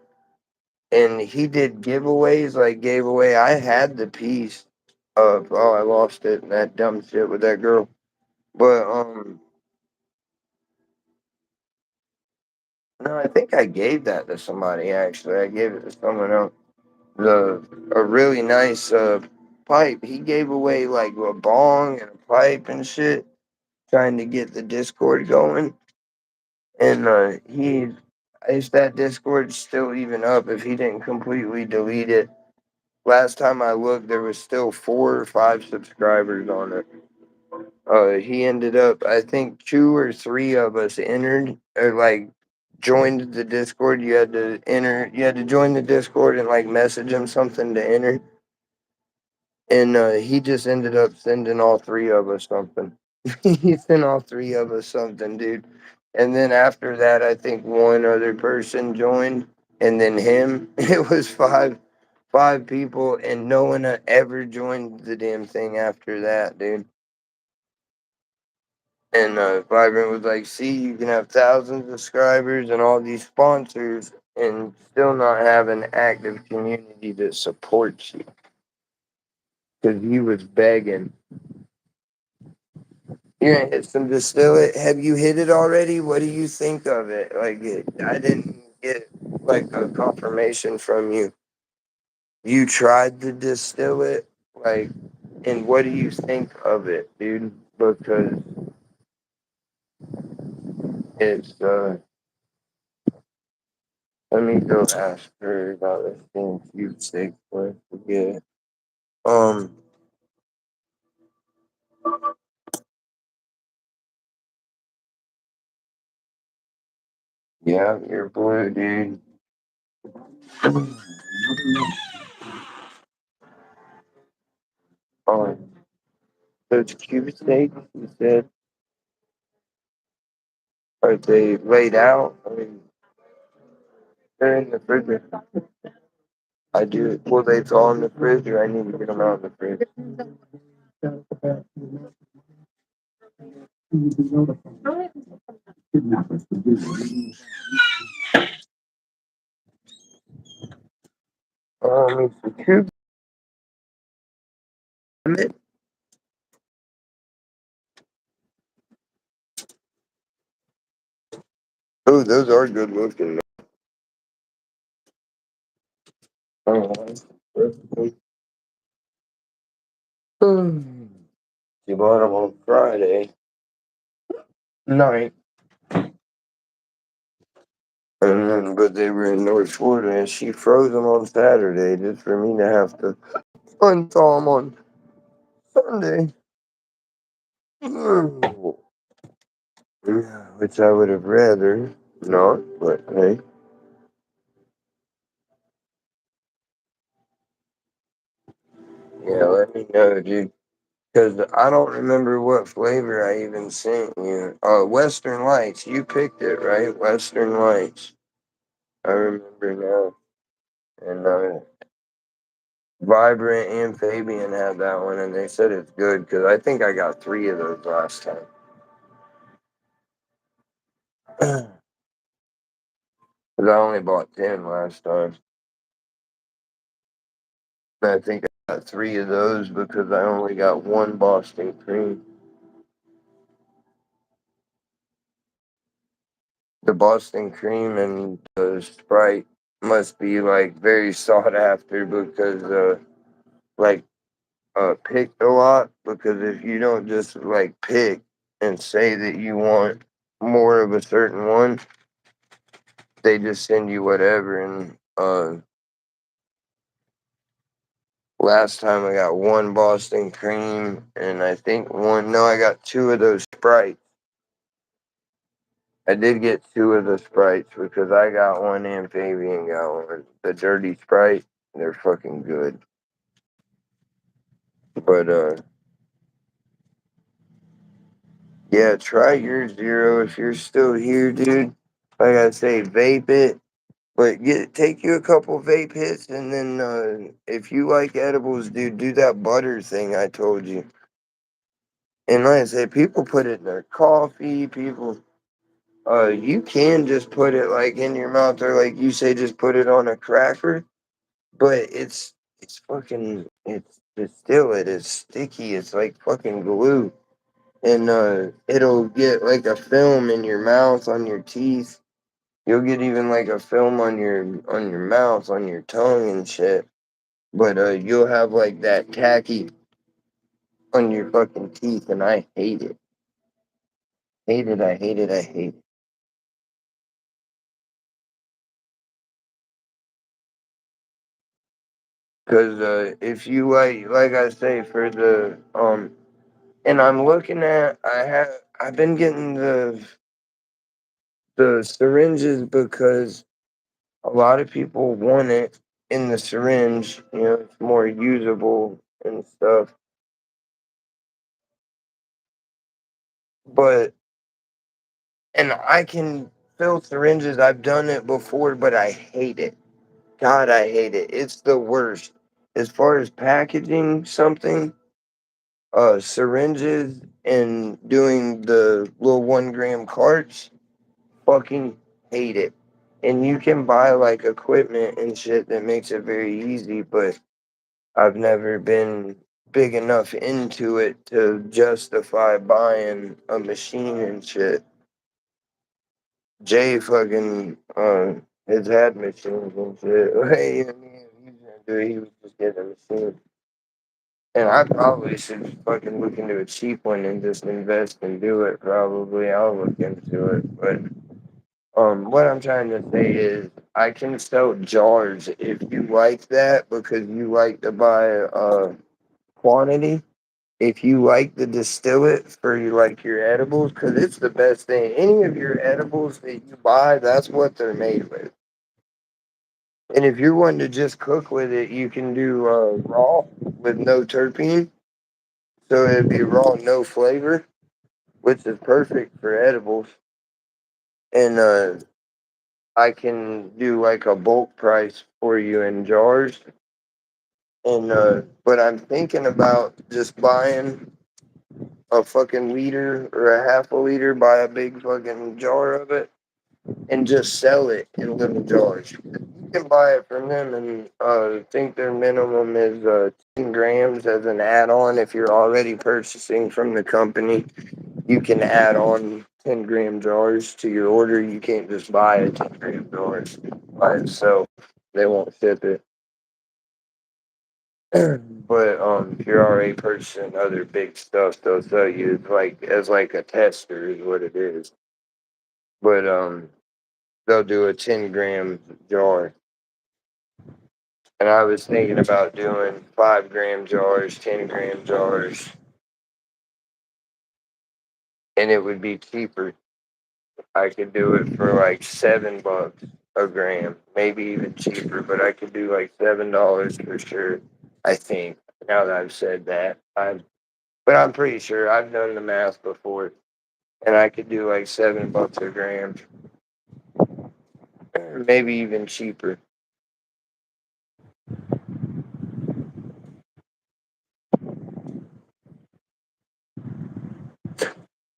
and he did giveaways. Like gave away. I had the piece of I lost it and that dumb shit with that girl. But no, I think I gave that to somebody. Actually, I gave it to someone else. A really nice pipe. He gave away like a bong and a pipe and shit, trying to get the Discord going. And is that Discord still even up? If he didn't completely delete it, last time I looked, there was still 4 or 5 subscribers on it. He ended up, I think, 2 or 3 of us entered or like joined the Discord. You had to join the Discord and like message him something to enter. And he just ended up sending all 3 of us something. He sent all 3 of us something, dude. And then after that, I think one other person joined. and then him. It was five people, and no one ever joined the damn thing after that, dude. And Vibrant was like, see, you can have thousands of subscribers and all these sponsors and still not have an active community that supports you. Because he was begging. You're gonna hit some distillate. Have you hit it already? What do you think of it? Like, I didn't get like a confirmation from you. You tried to distill it? Like, and what do you think of it, dude? Because it's, let me go ask her about this thing cute steak for I forget. Um, yeah, you're blue, dude. Those cube steaks, you said, are they laid out? I mean, they're in the fridge. I do. Well, they all in the fridge, or I need to get them out of the fridge. It's the cube. Oh, those are good looking. Oh, you bought them on Friday night, and then but they were in North Florida, and she froze them on Saturday just for me to have to unthaw them on Sunday. Yeah, which I would have rather not, but hey. Yeah, let me know, dude. Because I don't remember what flavor I even sent you. Western Lights. You picked it, right? Western Lights. I remember now. And Vibrant and Fabian had that one, and they said it's good because I think I got 3 of those last time. Because I only bought 10 last time. And I think I got 3 of those because I only got 1 Boston cream. The Boston cream and the Sprite must be like very sought after because like picked a lot, because if you don't just like pick and say that you want more of a certain one, they just send you whatever. And last time I got 1 Boston cream and I think I got 2 of those Sprites. I did get 2 of the Sprites because I got one and Fabian got one. The dirty Sprite, they're fucking good. But yeah, try your zero if you're still here, dude. Like I say, vape it. But take you a couple vape hits, and then if you like edibles, dude, do that butter thing I told you. And like I said, people put it in their coffee. People, you can just put it like in your mouth, or like you say, just put it on a cracker. But it's fucking it's distillate. It's sticky. It's like fucking glue, and it'll get like a film in your mouth, on your teeth. You'll get even like a film on your mouth, on your tongue and shit. But you'll have like that tacky on your fucking teeth, and I hate it. Hate it, I hate it, I hate it. Cause if you like I say for the and I'm looking at I've been getting the syringes because a lot of people want it in the syringe. You know, it's more usable and stuff. But and I can fill syringes. I've done it before, but I hate it. God, I hate it. It's the worst. As far as packaging something, syringes and doing the little 1 gram carts, fucking hate it. And you can buy like equipment and shit that makes it very easy, but I've never been big enough into it to justify buying a machine and shit. Jay fucking has had machines and shit. Hey, I mean, he was gonna do it, he was just getting a machine. And I probably should fucking look into a cheap one and just invest and do it. Probably I'll look into it. But what I'm trying to say is I can sell jars if you like that because you like to buy quantity. If you like to distill it for like your edibles, because it's the best thing. Any of your edibles that you buy, that's what they're made with. And if you're wanting to just cook with it, you can do raw with no terpene. So it'd be raw, no flavor, which is perfect for edibles. And I can do like a bulk price for you in jars. And but I'm thinking about just buying a fucking liter or a half a liter, buy a big fucking jar of it, and just sell it in little jars. You can buy it from them, and I think their minimum is 10 grams as an add-on. If you're already purchasing from the company, you can add on 10-gram jars to your order. You can't just buy a 10-gram jar by itself. They won't ship it. But if you're already purchasing other big stuff, they'll sell you like as like a tester is what it is. But they'll do a 10-gram jar. And I was thinking about doing 5-gram jars, 10-gram jars, and it would be cheaper. I could do it for like $7 a gram, maybe even cheaper, but I could do like $7 for sure. I think now that I've said that, but I'm pretty sure I've done the math before, and I could do like $7 a gram, maybe even cheaper.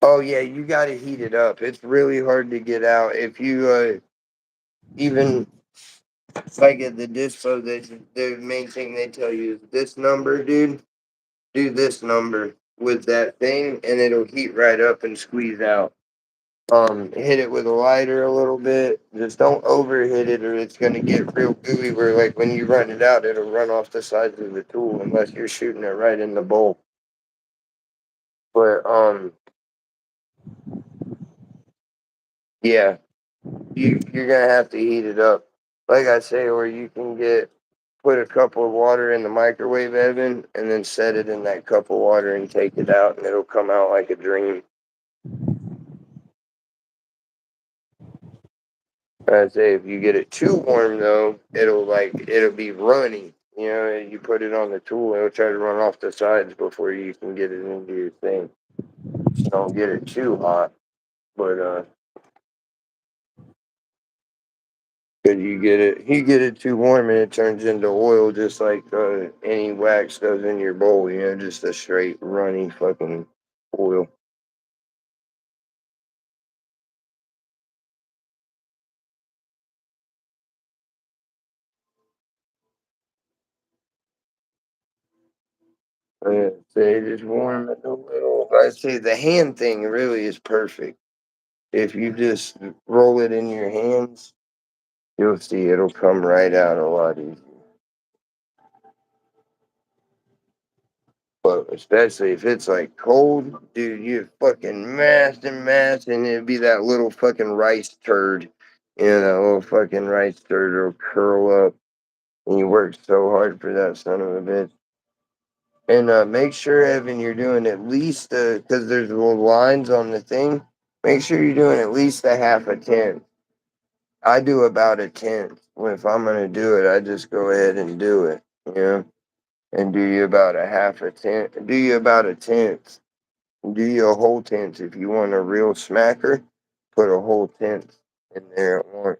Oh yeah, you got to heat it up. It's really hard to get out if you even like at the dispo. The main thing they tell you is this number, dude. Do this number with that thing, and it'll heat right up and squeeze out. Hit it with a lighter a little bit. Just don't overhit it, or it's gonna get real gooey. Where like when you run it out, it'll run off the sides of the tool unless you're shooting it right in the bowl. But yeah, you're gonna have to heat it up, like I say, or you can put a cup of water in the microwave oven and then set it in that cup of water and take it out, and it'll come out like a dream. I say if you get it too warm though, it'll be runny. You know, you put it on the tool, it'll try to run off the sides before you can get it into your thing. Just don't get it too hot, but cause you get it too warm and it turns into oil just like any wax does in your bowl. You know, just a straight runny fucking oil. Say just warm it a little. I say the hand thing really is perfect. If you just roll it in your hands, you'll see it'll come right out a lot easier. But especially if it's like cold, dude, you fucking mash, and it'd be that little fucking rice turd. You know, that little fucking rice turd will curl up, and you work so hard for that son of a bitch. And make sure, Evan, you're doing at least, because there's little lines on the thing, make sure you're doing at least a half a tenth. I do about a tenth. Well, if I'm going to do it, I just go ahead and do it, you know, and do you about a half a tenth, do you about a tenth, do you a whole tenth. If you want a real smacker, put a whole tenth. in there at once.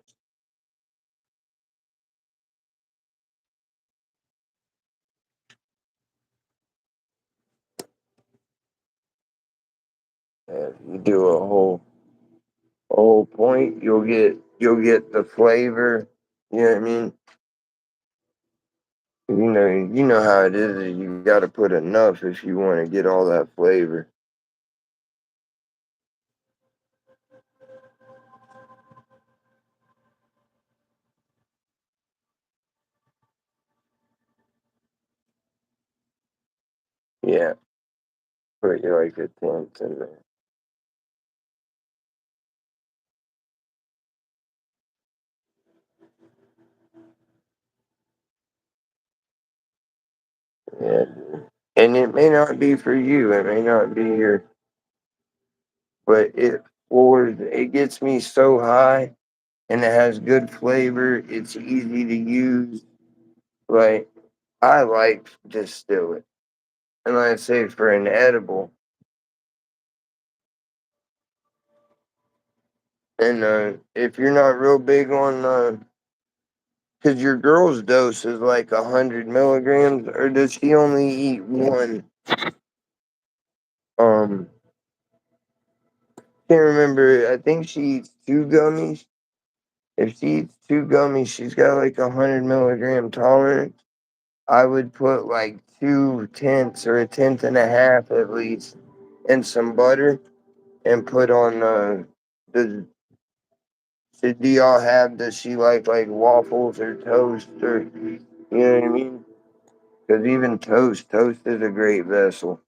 If you do a whole point, you'll get the flavor. You know what I mean? You know how it is. You got to put enough if you want to get all that flavor. Yeah, put you like a tenth in there. Yeah, and it may not be for you. It may not be your, but it gets me so high, and it has good flavor. It's easy to use. Like I like distill it, and like I say for an edible. And if you're not real big on, because your girl's dose is like 100 milligrams, or does she only eat one? Um, can't remember. I think she eats two gummies. If she eats two gummies, she's got like 100 milligram tolerance. I would put like 2 tenths or a tenth and a half at least in some butter and put on the. Do y'all have? Does she like waffles or toast or you know what I mean? Because even toast is a great vessel.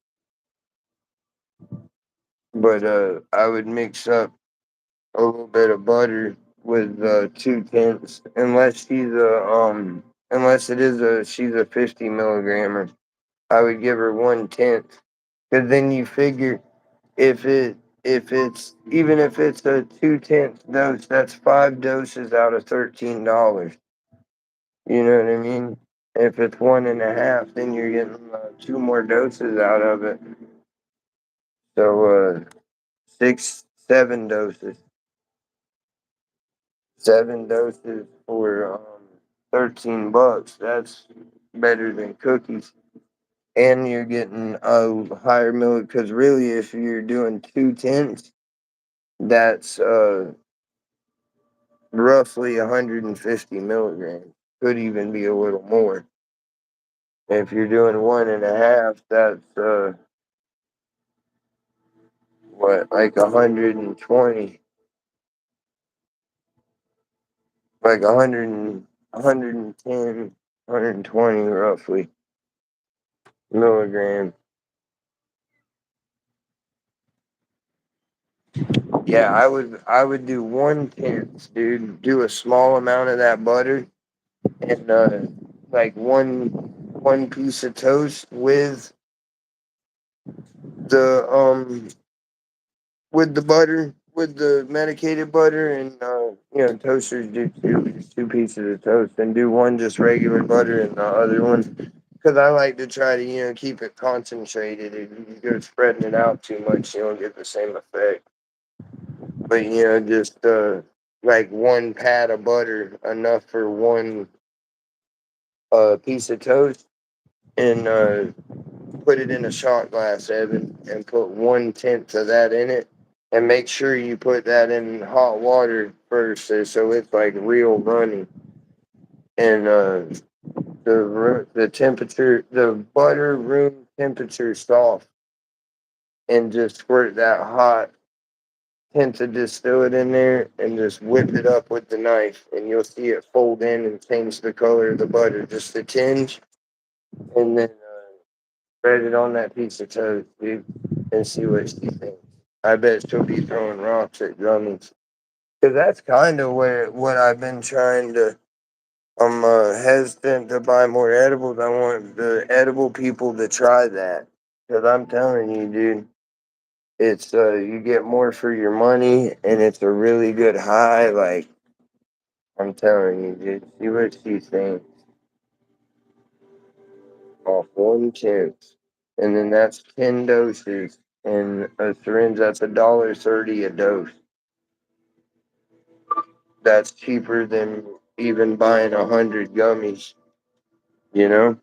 But I would mix up a little bit of butter with 2 tenths, unless it is she's a 50 milligrammer. I would give her 1 tenth, because then you figure if it if it's even if it's a 2 tenths dose, that's 5 doses out of $13. You know what I mean? If it's one and a half, then you're getting two more doses out of it. So six, 7 doses. 7 doses for $13. That's better than cookies. And you're getting a higher milk, because really, if you're doing 2 tenths, that's roughly 150 milligrams. Could even be a little more. If you're doing one and a half, that's like 120, like 100, 110, 120 roughly milligrams. Yeah, I would do 1 tenth, dude. Do a small amount of that butter and like one piece of toast the um with the butter, with the medicated butter, and toasters do two pieces of toast, and do one just regular butter and the other one, because I like to try to keep it concentrated. If you go spreading it out too much, you don't get the same effect. But just like one pat of butter, enough for one piece of toast, and put it in a shot glass, Evan, and put 1 tenth of that in it, and make sure you put that in hot water first, so it's like real runny, and the temperature, the butter room temperature soft, and just squirt that hot tenth of distillate in there, and just whip it up with the knife, and you'll see it fold in and change the color of the butter, just a tinge, and then spread it on that piece of toast, dude, and see what she thinks. I bet she'll be throwing rocks at gummies. Cause that's kind of what I've been trying to. I'm hesitant to buy more edibles. I want the edible people to try that. Cause I'm telling you, dude, it's you get more for your money, and it's a really good high. Like I'm telling you, dude, see what she thinks off 1 tenth, and then that's 10 doses. And a syringe, that's $1.30 a dose. That's cheaper than even buying 100 gummies. You know,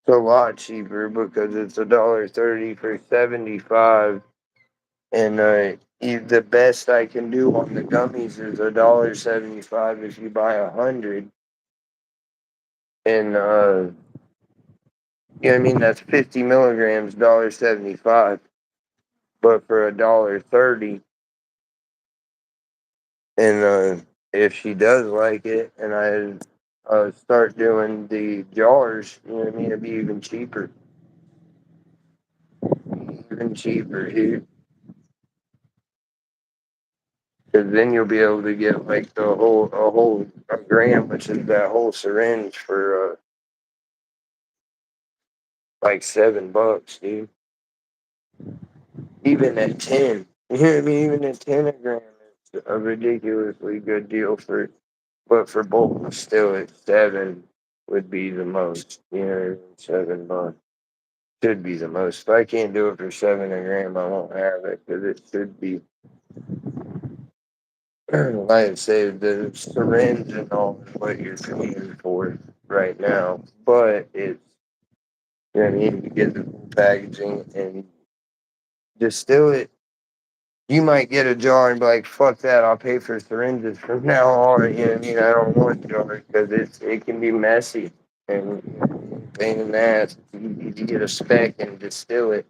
it's a lot cheaper because it's $1.30 for 75, and the best I can do on the gummies is $1.75 if you buy 100, and you know what I mean, that's 50 milligrams, $1.75, but for $1.30, and if she does like it, and I start doing the jars, you know what I mean, it'd be even cheaper, dude. Because then you'll be able to get like a whole a gram, which is that whole syringe for like $7, dude. Even at 10, you know what I mean? Even at 10 a gram, it's a ridiculously good deal for. But for bulk, still at 7 would be the most. You know, $7 should be the most. If I can't do it for 7 a gram, I won't have it because it should be. Like I say, the syringe and all is what you're paying for right now, but it's, you know what I mean, you get the full packaging and distill it. You might get a jar and be like, "Fuck that! I'll pay for syringes from now on." You know what I mean? I don't want jars because it can be messy and pain in the ass. You get a spec and distill it.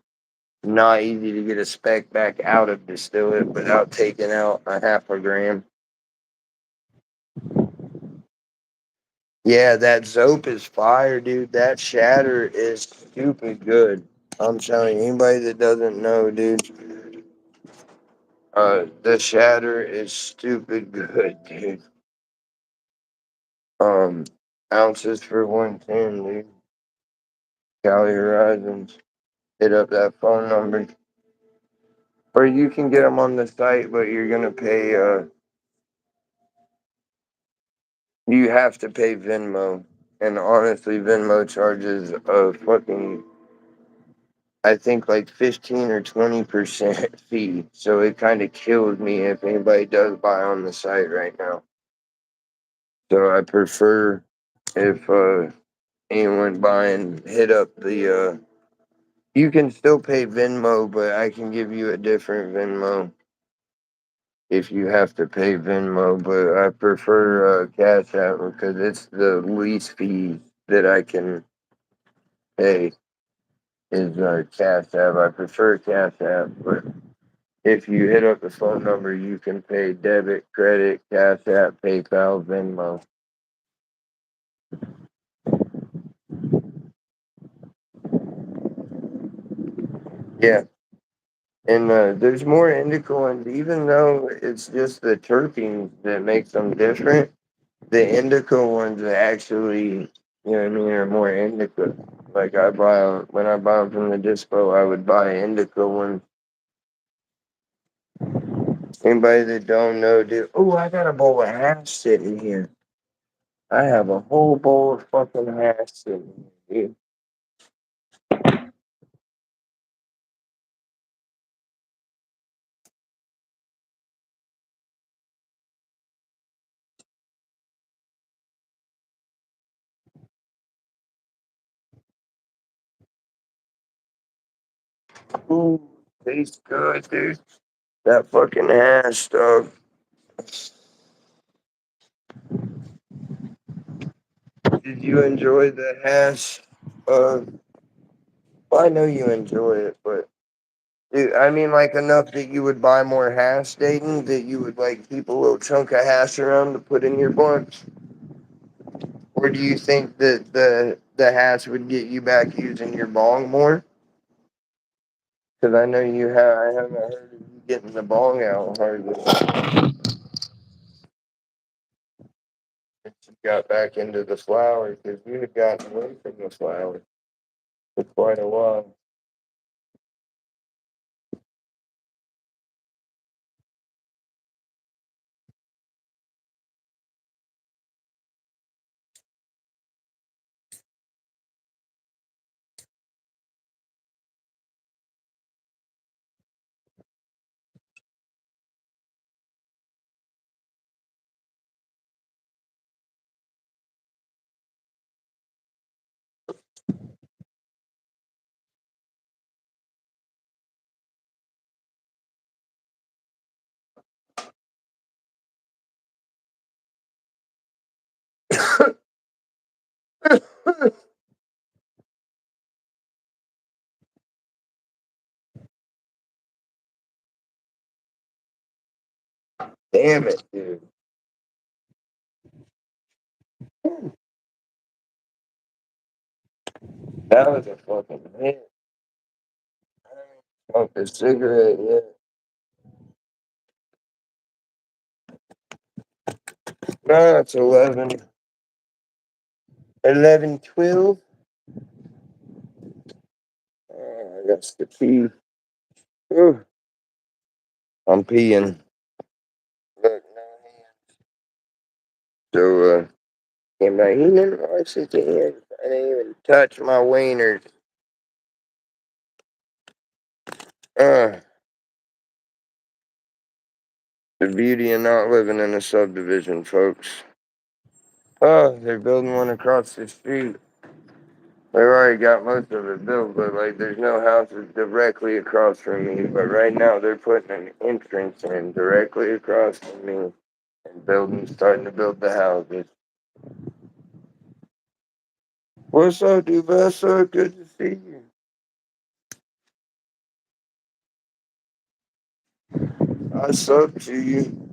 Not easy to get a spec back out of distill it without taking out a half a gram. Yeah, that Zope is fire, dude. That shatter is stupid good. I'm telling you, anybody that doesn't know, dude, the shatter is stupid good, dude. Um, Ounces for 110, dude. Cali Horizons. Hit up that phone number. Or you can get them on the site, but you're gonna pay, you have to pay Venmo. And honestly, Venmo charges a fucking, I think, like 15 or 20% fee. So it kind of kills me if anybody does buy on the site right now. So I prefer if anyone buying, hit up the you can still pay Venmo, but I can give you a different Venmo if you have to pay Venmo. But I prefer Cash App because it's the least fee that I can pay is Cash App. I prefer Cash App, but if you hit up the phone number, you can pay debit, credit, Cash App, PayPal, Venmo. Yeah, and there's more indica ones, even though it's just the terpenes that makes them different. The indica ones are actually, you know what I mean, are more indica. Like when I buy them from the dispo, I would buy indica ones. Anybody that don't know, dude, oh, I got a bowl of hash sitting here. I have a whole bowl of fucking hash sitting here, dude. Ooh, tastes good, dude. That fucking hash stuff. Did you enjoy the hash? Well, I know you enjoy it, but dude, I mean, like enough that you would buy more hash, Dayton, that you would like keep a little chunk of hash around to put in your bunch? Or do you think that the hash would get you back using your bong more? Because I know I haven't heard of you getting the bong out hardly since you got back into the flower, because you had gotten away from the flower for quite a while. Damn it, dude. That was a fucking hit. I haven't smoked a cigarette yet. No, it's 11, 12. I got to pee. Ooh, I'm peeing. Look, no hand. So, yeah, my, he never washes his hands. I didn't even touch my wieners. Uh, the beauty of not living in a subdivision, folks. Oh, they're building one across the street. They've already got most of it built, but like there's no houses directly across from me. But right now they're putting an entrance in directly across from me and building, starting to build the houses. What's up, Duvessa? Good to see you. I subbed to you.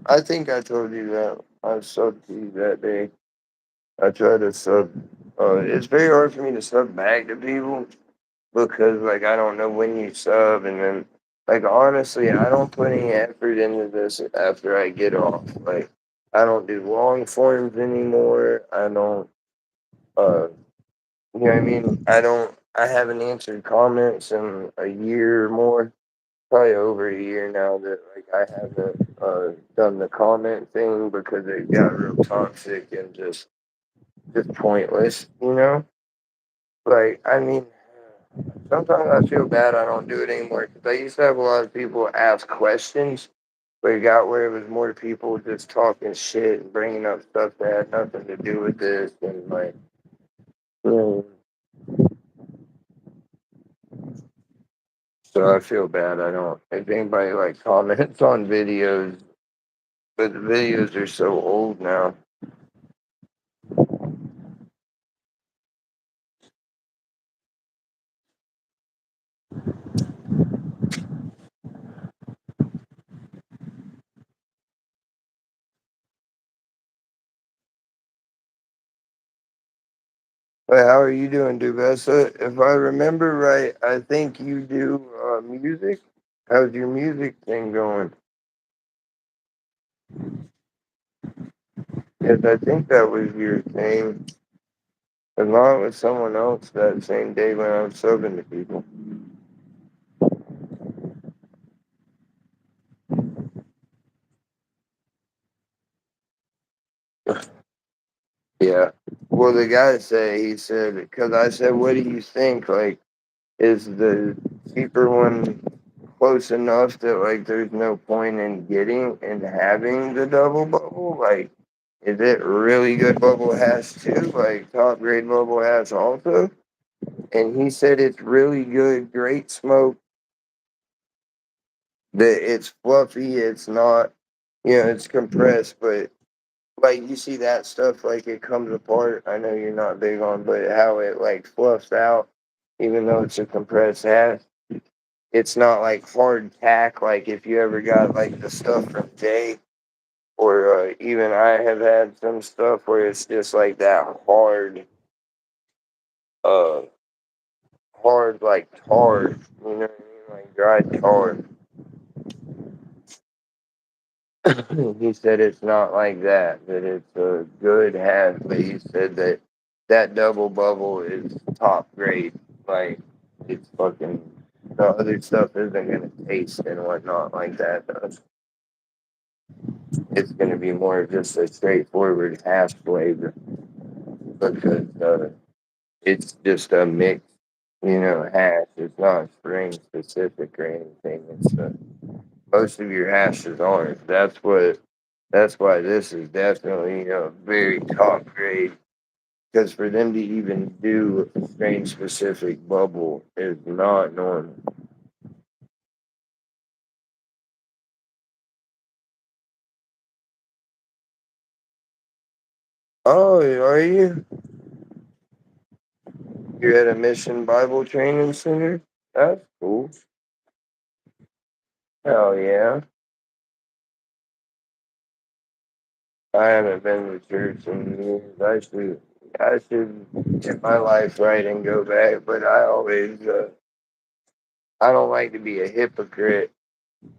I think I told you that. I subbed to you that day. I tried to sub. It's very hard for me to sub back to people because like I don't know when you sub, and then like honestly I don't put any effort into this after I get off. Like I don't do long forms anymore. I don't you know what I mean? I haven't answered comments in a year or more, probably over a year now that like I haven't done the comment thing because it got real toxic and just pointless, you know? Like I mean sometimes I feel bad I don't do it anymore because I used to have a lot of people ask questions, but it got where it was more people just talking shit and bringing up stuff that had nothing to do with this. And like, mm, so I feel bad I don't. If anybody like comments on videos, but the videos are so old now. But how are you doing, Duvessa? If I remember right, I think you do music. How's your music thing going? Yes, I think that was your thing. Along with someone else that same day when I was subbing to people. Yeah. Well, the guy said, he said, because I said, what do you think? Like, is the cheaper one close enough that, like, there's no point in getting and having the double bubble? Like, is it really good bubble hash too? Like, top grade bubble hash also? And he said it's really good, great smoke, that it's fluffy, it's not, it's compressed, but like you see that stuff like it comes apart. I know you're not big on, but how it like fluffs out, even though it's a compressed hash, it's not like hard tack. Like if you ever got like the stuff from Jay, or even I have had some stuff where it's just like that hard, uh, hard like tar. You know what I mean? Like dry tar. He said it's not like that, that it's a good hash, but he said that that double bubble is top grade. Like, it's fucking, the other stuff isn't going to taste and whatnot like that does. It's going to be more of just a straightforward hash flavor because it's just a mix, hash. It's not strain specific or anything. It's most of your hashes aren't. That's why this is definitely a very top grade. Because for them to even do a strain specific bubble is not normal. Oh, are you? You're at a Mission Bible Training Center? That's cool. Hell yeah. I haven't been to church in years. I should get my life right and go back, but I don't like to be a hypocrite.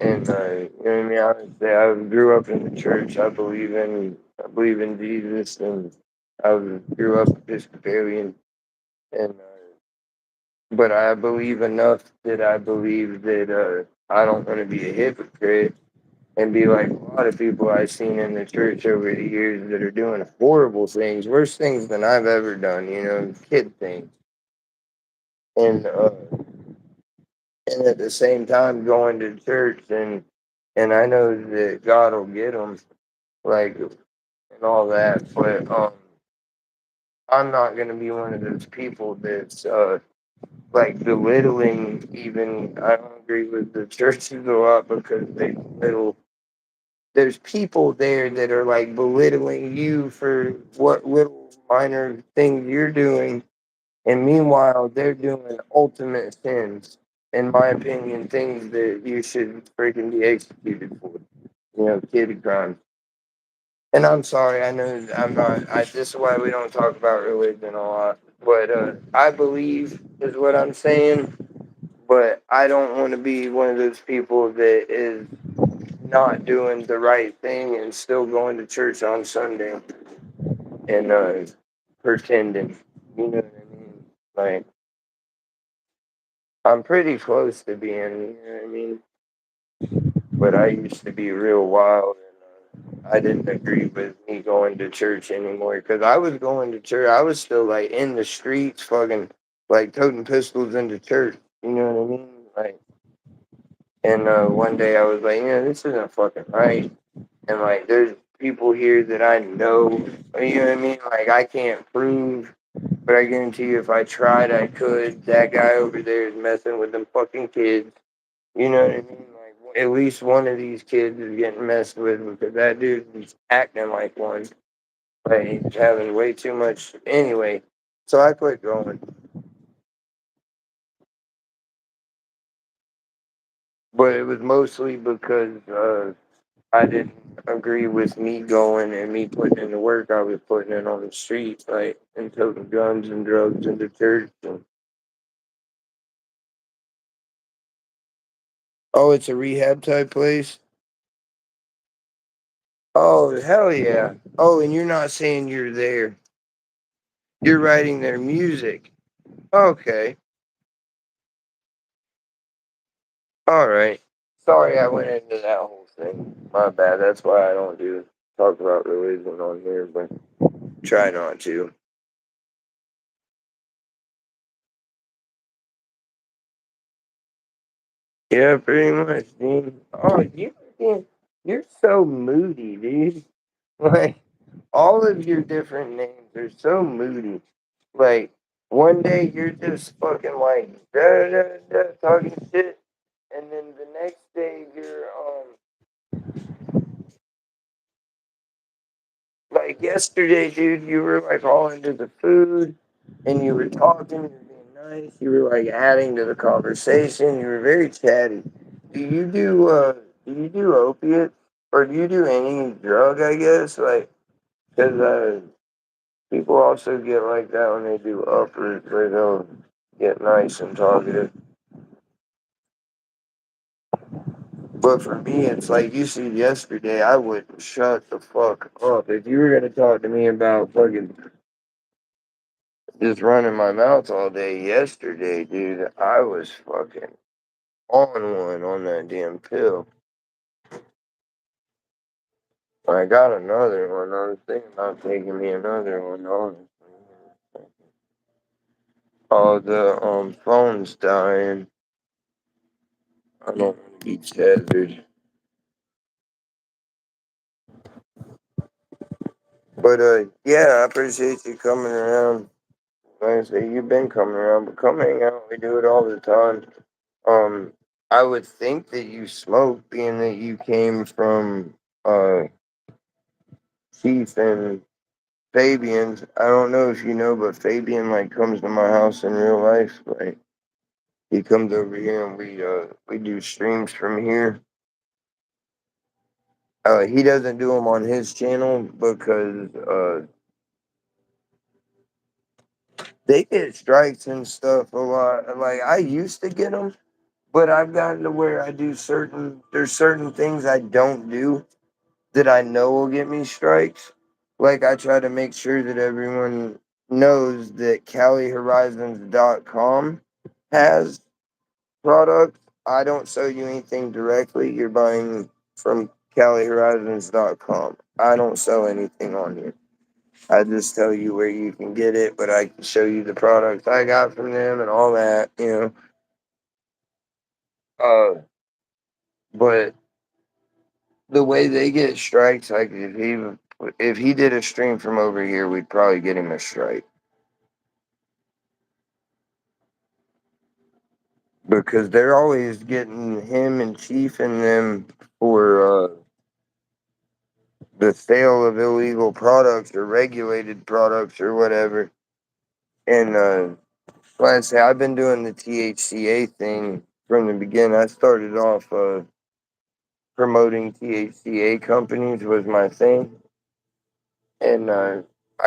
And you know what I mean. Honestly, I grew up in the church. I believe in Jesus, and grew up Episcopalian. And but I believe enough that I believe that I don't want to be a hypocrite and be like a lot of people I've seen in the church over the years that are doing horrible things, worse things than I've ever done. Kid things, and and at the same time going to church and I know that God will get them, like and all that, but I'm not gonna be one of those people that's like belittling. Even I don't agree with the churches a lot because they belittle. There's people there that are like belittling you for what little minor things you're doing, and meanwhile they're doing ultimate sins, in my opinion, things that you should freaking be executed for. Kid crimes. And I'm sorry, I know I'm not. This is why we don't talk about religion a lot. But I believe is what I'm saying. But I don't want to be one of those people that is not doing the right thing and still going to church on Sunday and pretending. You know what I mean? Like I'm pretty close to being. You know what I mean? But I used to be real wild, and I didn't agree with me going to church anymore because I was going to church. I was still like in the streets, fucking like toting pistols into church. You know what I mean? Like, and one day I was like, this isn't fucking right. And like, there's people here that I know. You know what I mean? Like, I can't prove, but I guarantee you, if I tried, I could. That guy over there is messing with them fucking kids. You know what I mean? Like at least one of these kids is getting messed with because that dude is acting like one. Like he's having way too much anyway. So I quit going. But it was mostly because I didn't agree with me going and me putting in the work I was putting in on the streets, like and toting guns and drugs into church. Oh, it's a rehab type place? Oh, hell yeah. Oh, and you're not saying you're there. You're writing their music. Okay. All right. Sorry I went into that whole thing. My bad. That's why I don't do talk about religion on here, but try not to. Yeah, pretty much, dude. Oh, you're so moody, dude. Like all of your different names are so moody. Like one day you're just fucking like da da da talking shit, and then the next day you're like yesterday, dude, you were like all into the food and you were talking, you were being nice, you were like adding to the conversation, you were very chatty. Do you do opiates or do you do any drug, I guess? Like, because people also get like that when they do uppers where they'll get nice and talkative. But for me, it's like you see yesterday, I would shut the fuck up. If you were gonna talk to me about fucking just running my mouth all day yesterday, dude, I was fucking on one on that damn pill. I got another one. I was thinking about taking me another one, honestly. Oh, the phone's dying. I don't want to be tethered. But yeah, I appreciate you coming around. Like I say, you've been coming around, but come hang out. We do it all the time. Um, I would think that you smoke, being that you came from Keith and Fabian's. I don't know if you know, but Fabian like comes to my house in real life. Like he comes over here and we do streams from here. He doesn't do them on his channel because they get strikes and stuff a lot. Like I used to get them, but I've gotten to where there's certain things I don't do that I know will get me strikes. Like I try to make sure that everyone knows that CaliHorizons.com has products. I don't sell you anything directly. You're buying from CaliHorizons.com. I don't sell anything on here. I just tell you where you can get it, but I can show you the products I got from them and all that. But the way they get strikes, like if he did a stream from over here, we'd probably get him a strike because they're always getting him and Chief and them for the sale of illegal products or regulated products or whatever. And like I say, I've been doing the THCA thing from the beginning. I started off promoting THCA companies was my thing, and I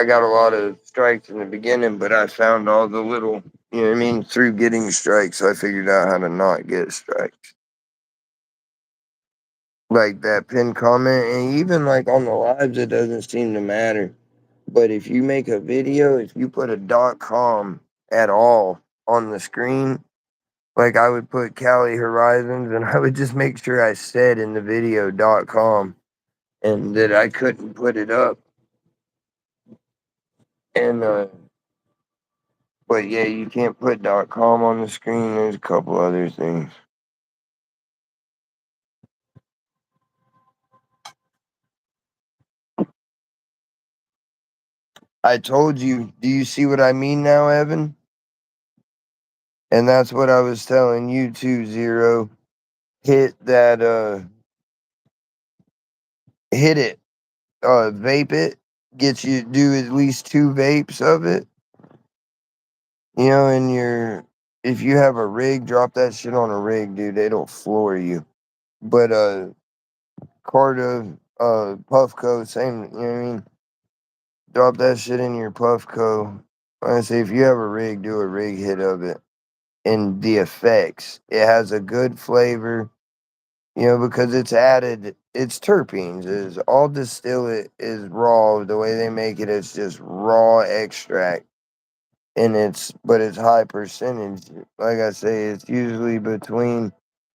got a lot of strikes in the beginning, but I found all the little, you know what I mean, through getting strikes, I figured out how to not get strikes. Like that pinned comment, and even like on the lives, it doesn't seem to matter. But if you make a video, if you put a .com at all on the screen, like I would put Cali Horizons, and I would just make sure I said in the video .com, and that I couldn't put it up. And but yeah, you can't put .com on the screen. There's a couple other things. I told you. Do you see what I mean now, Evan? And that's what I was telling you too, Zero. Hit that hit it. Vape it. Get you do at least 2 vapes of it. In your if you have a rig, drop that shit on a rig, dude. It'll floor you. But Carta, Puffco, same, you know what I mean? Drop that shit in your Puffco. I say if you have a rig, do a rig hit of it. And the effects. It has a good flavor, because it's terpenes. Is all distillate is raw. The way they make it, it's just raw extract. And but it's high percentage. Like I say, it's usually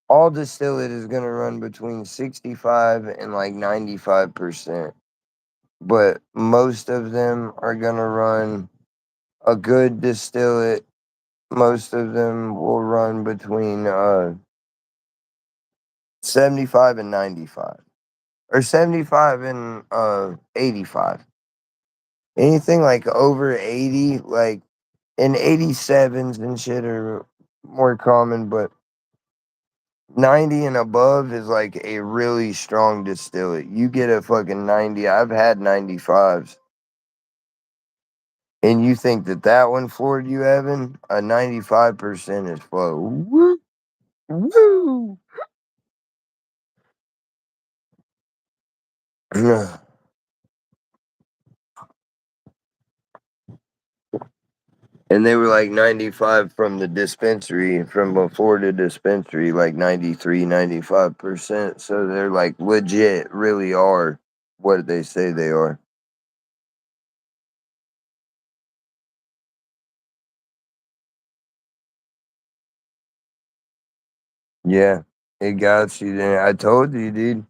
all distillate is gonna run between 65 and like 95%. But most of them are gonna run a good distillate. Most of them will run between 75 and 95, or 75 and 85. Anything like over 80, like in 87s and shit are more common, but 90 and above is like a really strong distillate. You get a fucking 90. I've had 95s. And you think that one floored you, Evan? A 95% is flow. Woo! Woo! And they were like 95 from the dispensary, from before the dispensary, like 93, 95%. So they're like legit, really are what they say they are. Yeah, it got you there. I told you, dude.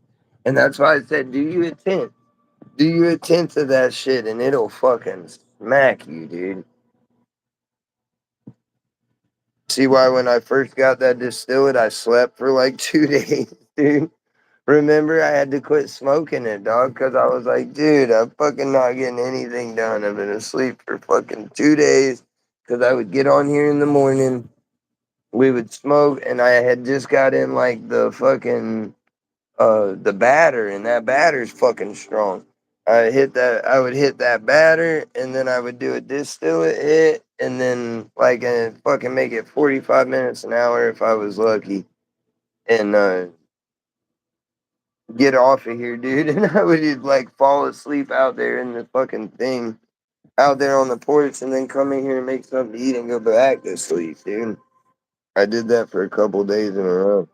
And that's why I said, do you a tenth? Do you a tenth of that shit and it'll fucking smack you, dude. See why when I first got that distillate, I slept for like 2 days, dude. Remember, I had to quit smoking it, dog, because I was like, dude, I'm fucking not getting anything done. I've been asleep for fucking 2 days because I would get on here in the morning, we would smoke, and I had just got in like the batter, and that batter's fucking strong. I would hit that batter, and then I would do a distillate hit, and then like fucking make it 45 minutes an hour if I was lucky. And get off of here, dude. And I would just like fall asleep out there in the fucking thing, out there on the porch, and then come in here and make something to eat and go back to sleep, dude. I did that for a couple days in a row.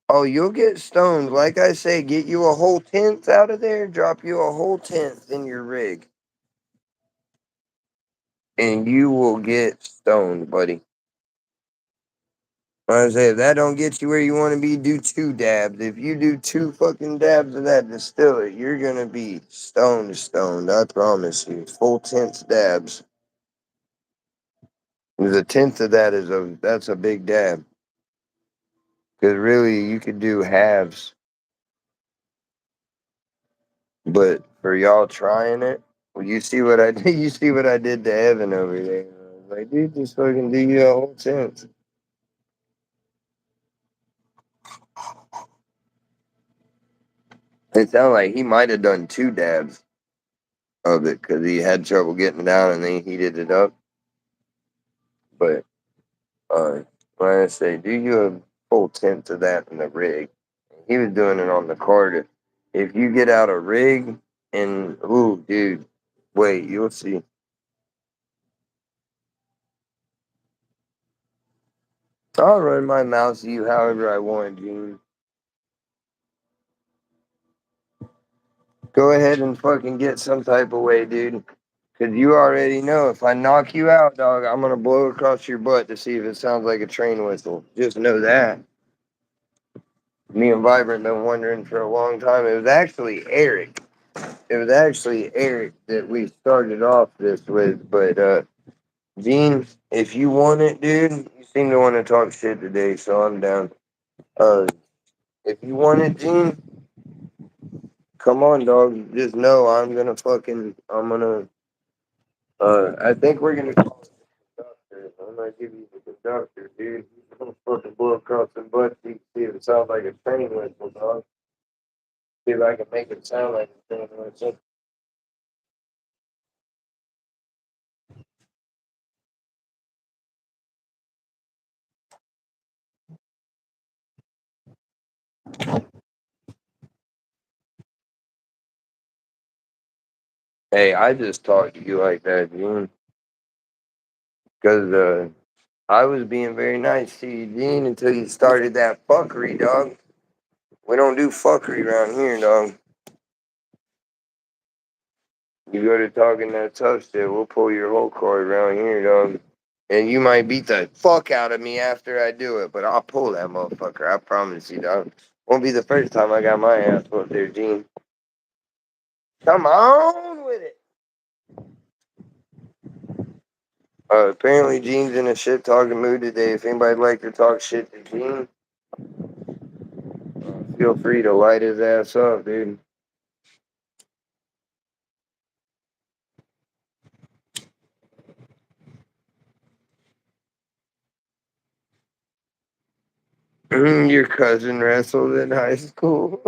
Oh, you'll get stoned. Like I say, get you a whole tenth out of there, drop you a whole tenth in your rig, and you will get stoned, buddy. I say, if that don't get you where you want to be, do two dabs. If you do two fucking dabs of that distiller, you're gonna be stoned. I promise you. Full tenth dabs. 'Cause a tenth of that that's a big dab. Because really, you could do halves. But for y'all trying it, well, you see what I did. You see what I did to Evan over there. I was like, dude, just fucking do you a whole tenth. It sounded like he might have done two dabs of it because he had trouble getting it down and then he heated it up. But when I say, do you a full tenth of that in the rig? He was doing it on the card. If you get out a rig and, ooh, dude, wait, you'll see. I'll run my mouse to you however I want, Gene. Go ahead and fucking get some type of way, dude. Because you already know if I knock you out, dog, I'm going to blow across your butt to see if it sounds like a train whistle. Just know that. Me and Vibrant been wondering for a long time. It was actually Eric. It was actually Eric that we started off this with. But, Gene, if you want it, dude, you seem to want to talk shit today, so I'm down. Uh, if you want it, Gene, come on, dog. Just know I'm gonna, I think we're gonna call it the conductor. I'm gonna give you the conductor, dude. He's gonna fucking blow across the butt. You can see if it sounds like a train whistle, dog. See if I can make it sound like a train whistle. Hey, I just talked to you like that, Gene, because I was being very nice to you, Gene, until you started that fuckery, dog. We don't do fuckery around here, dog. You go to talking that tough shit, we'll pull your whole card around here, dog. And you might beat the fuck out of me after I do it, but I'll pull that motherfucker. I promise you, dog. Won't be the first time I got my ass whooped there, Gene. Come on with it. Apparently, Gene's in a shit talking mood today. If anybody'd like to talk shit to Gene, feel free to light his ass up, dude. Your cousin wrestled in high school.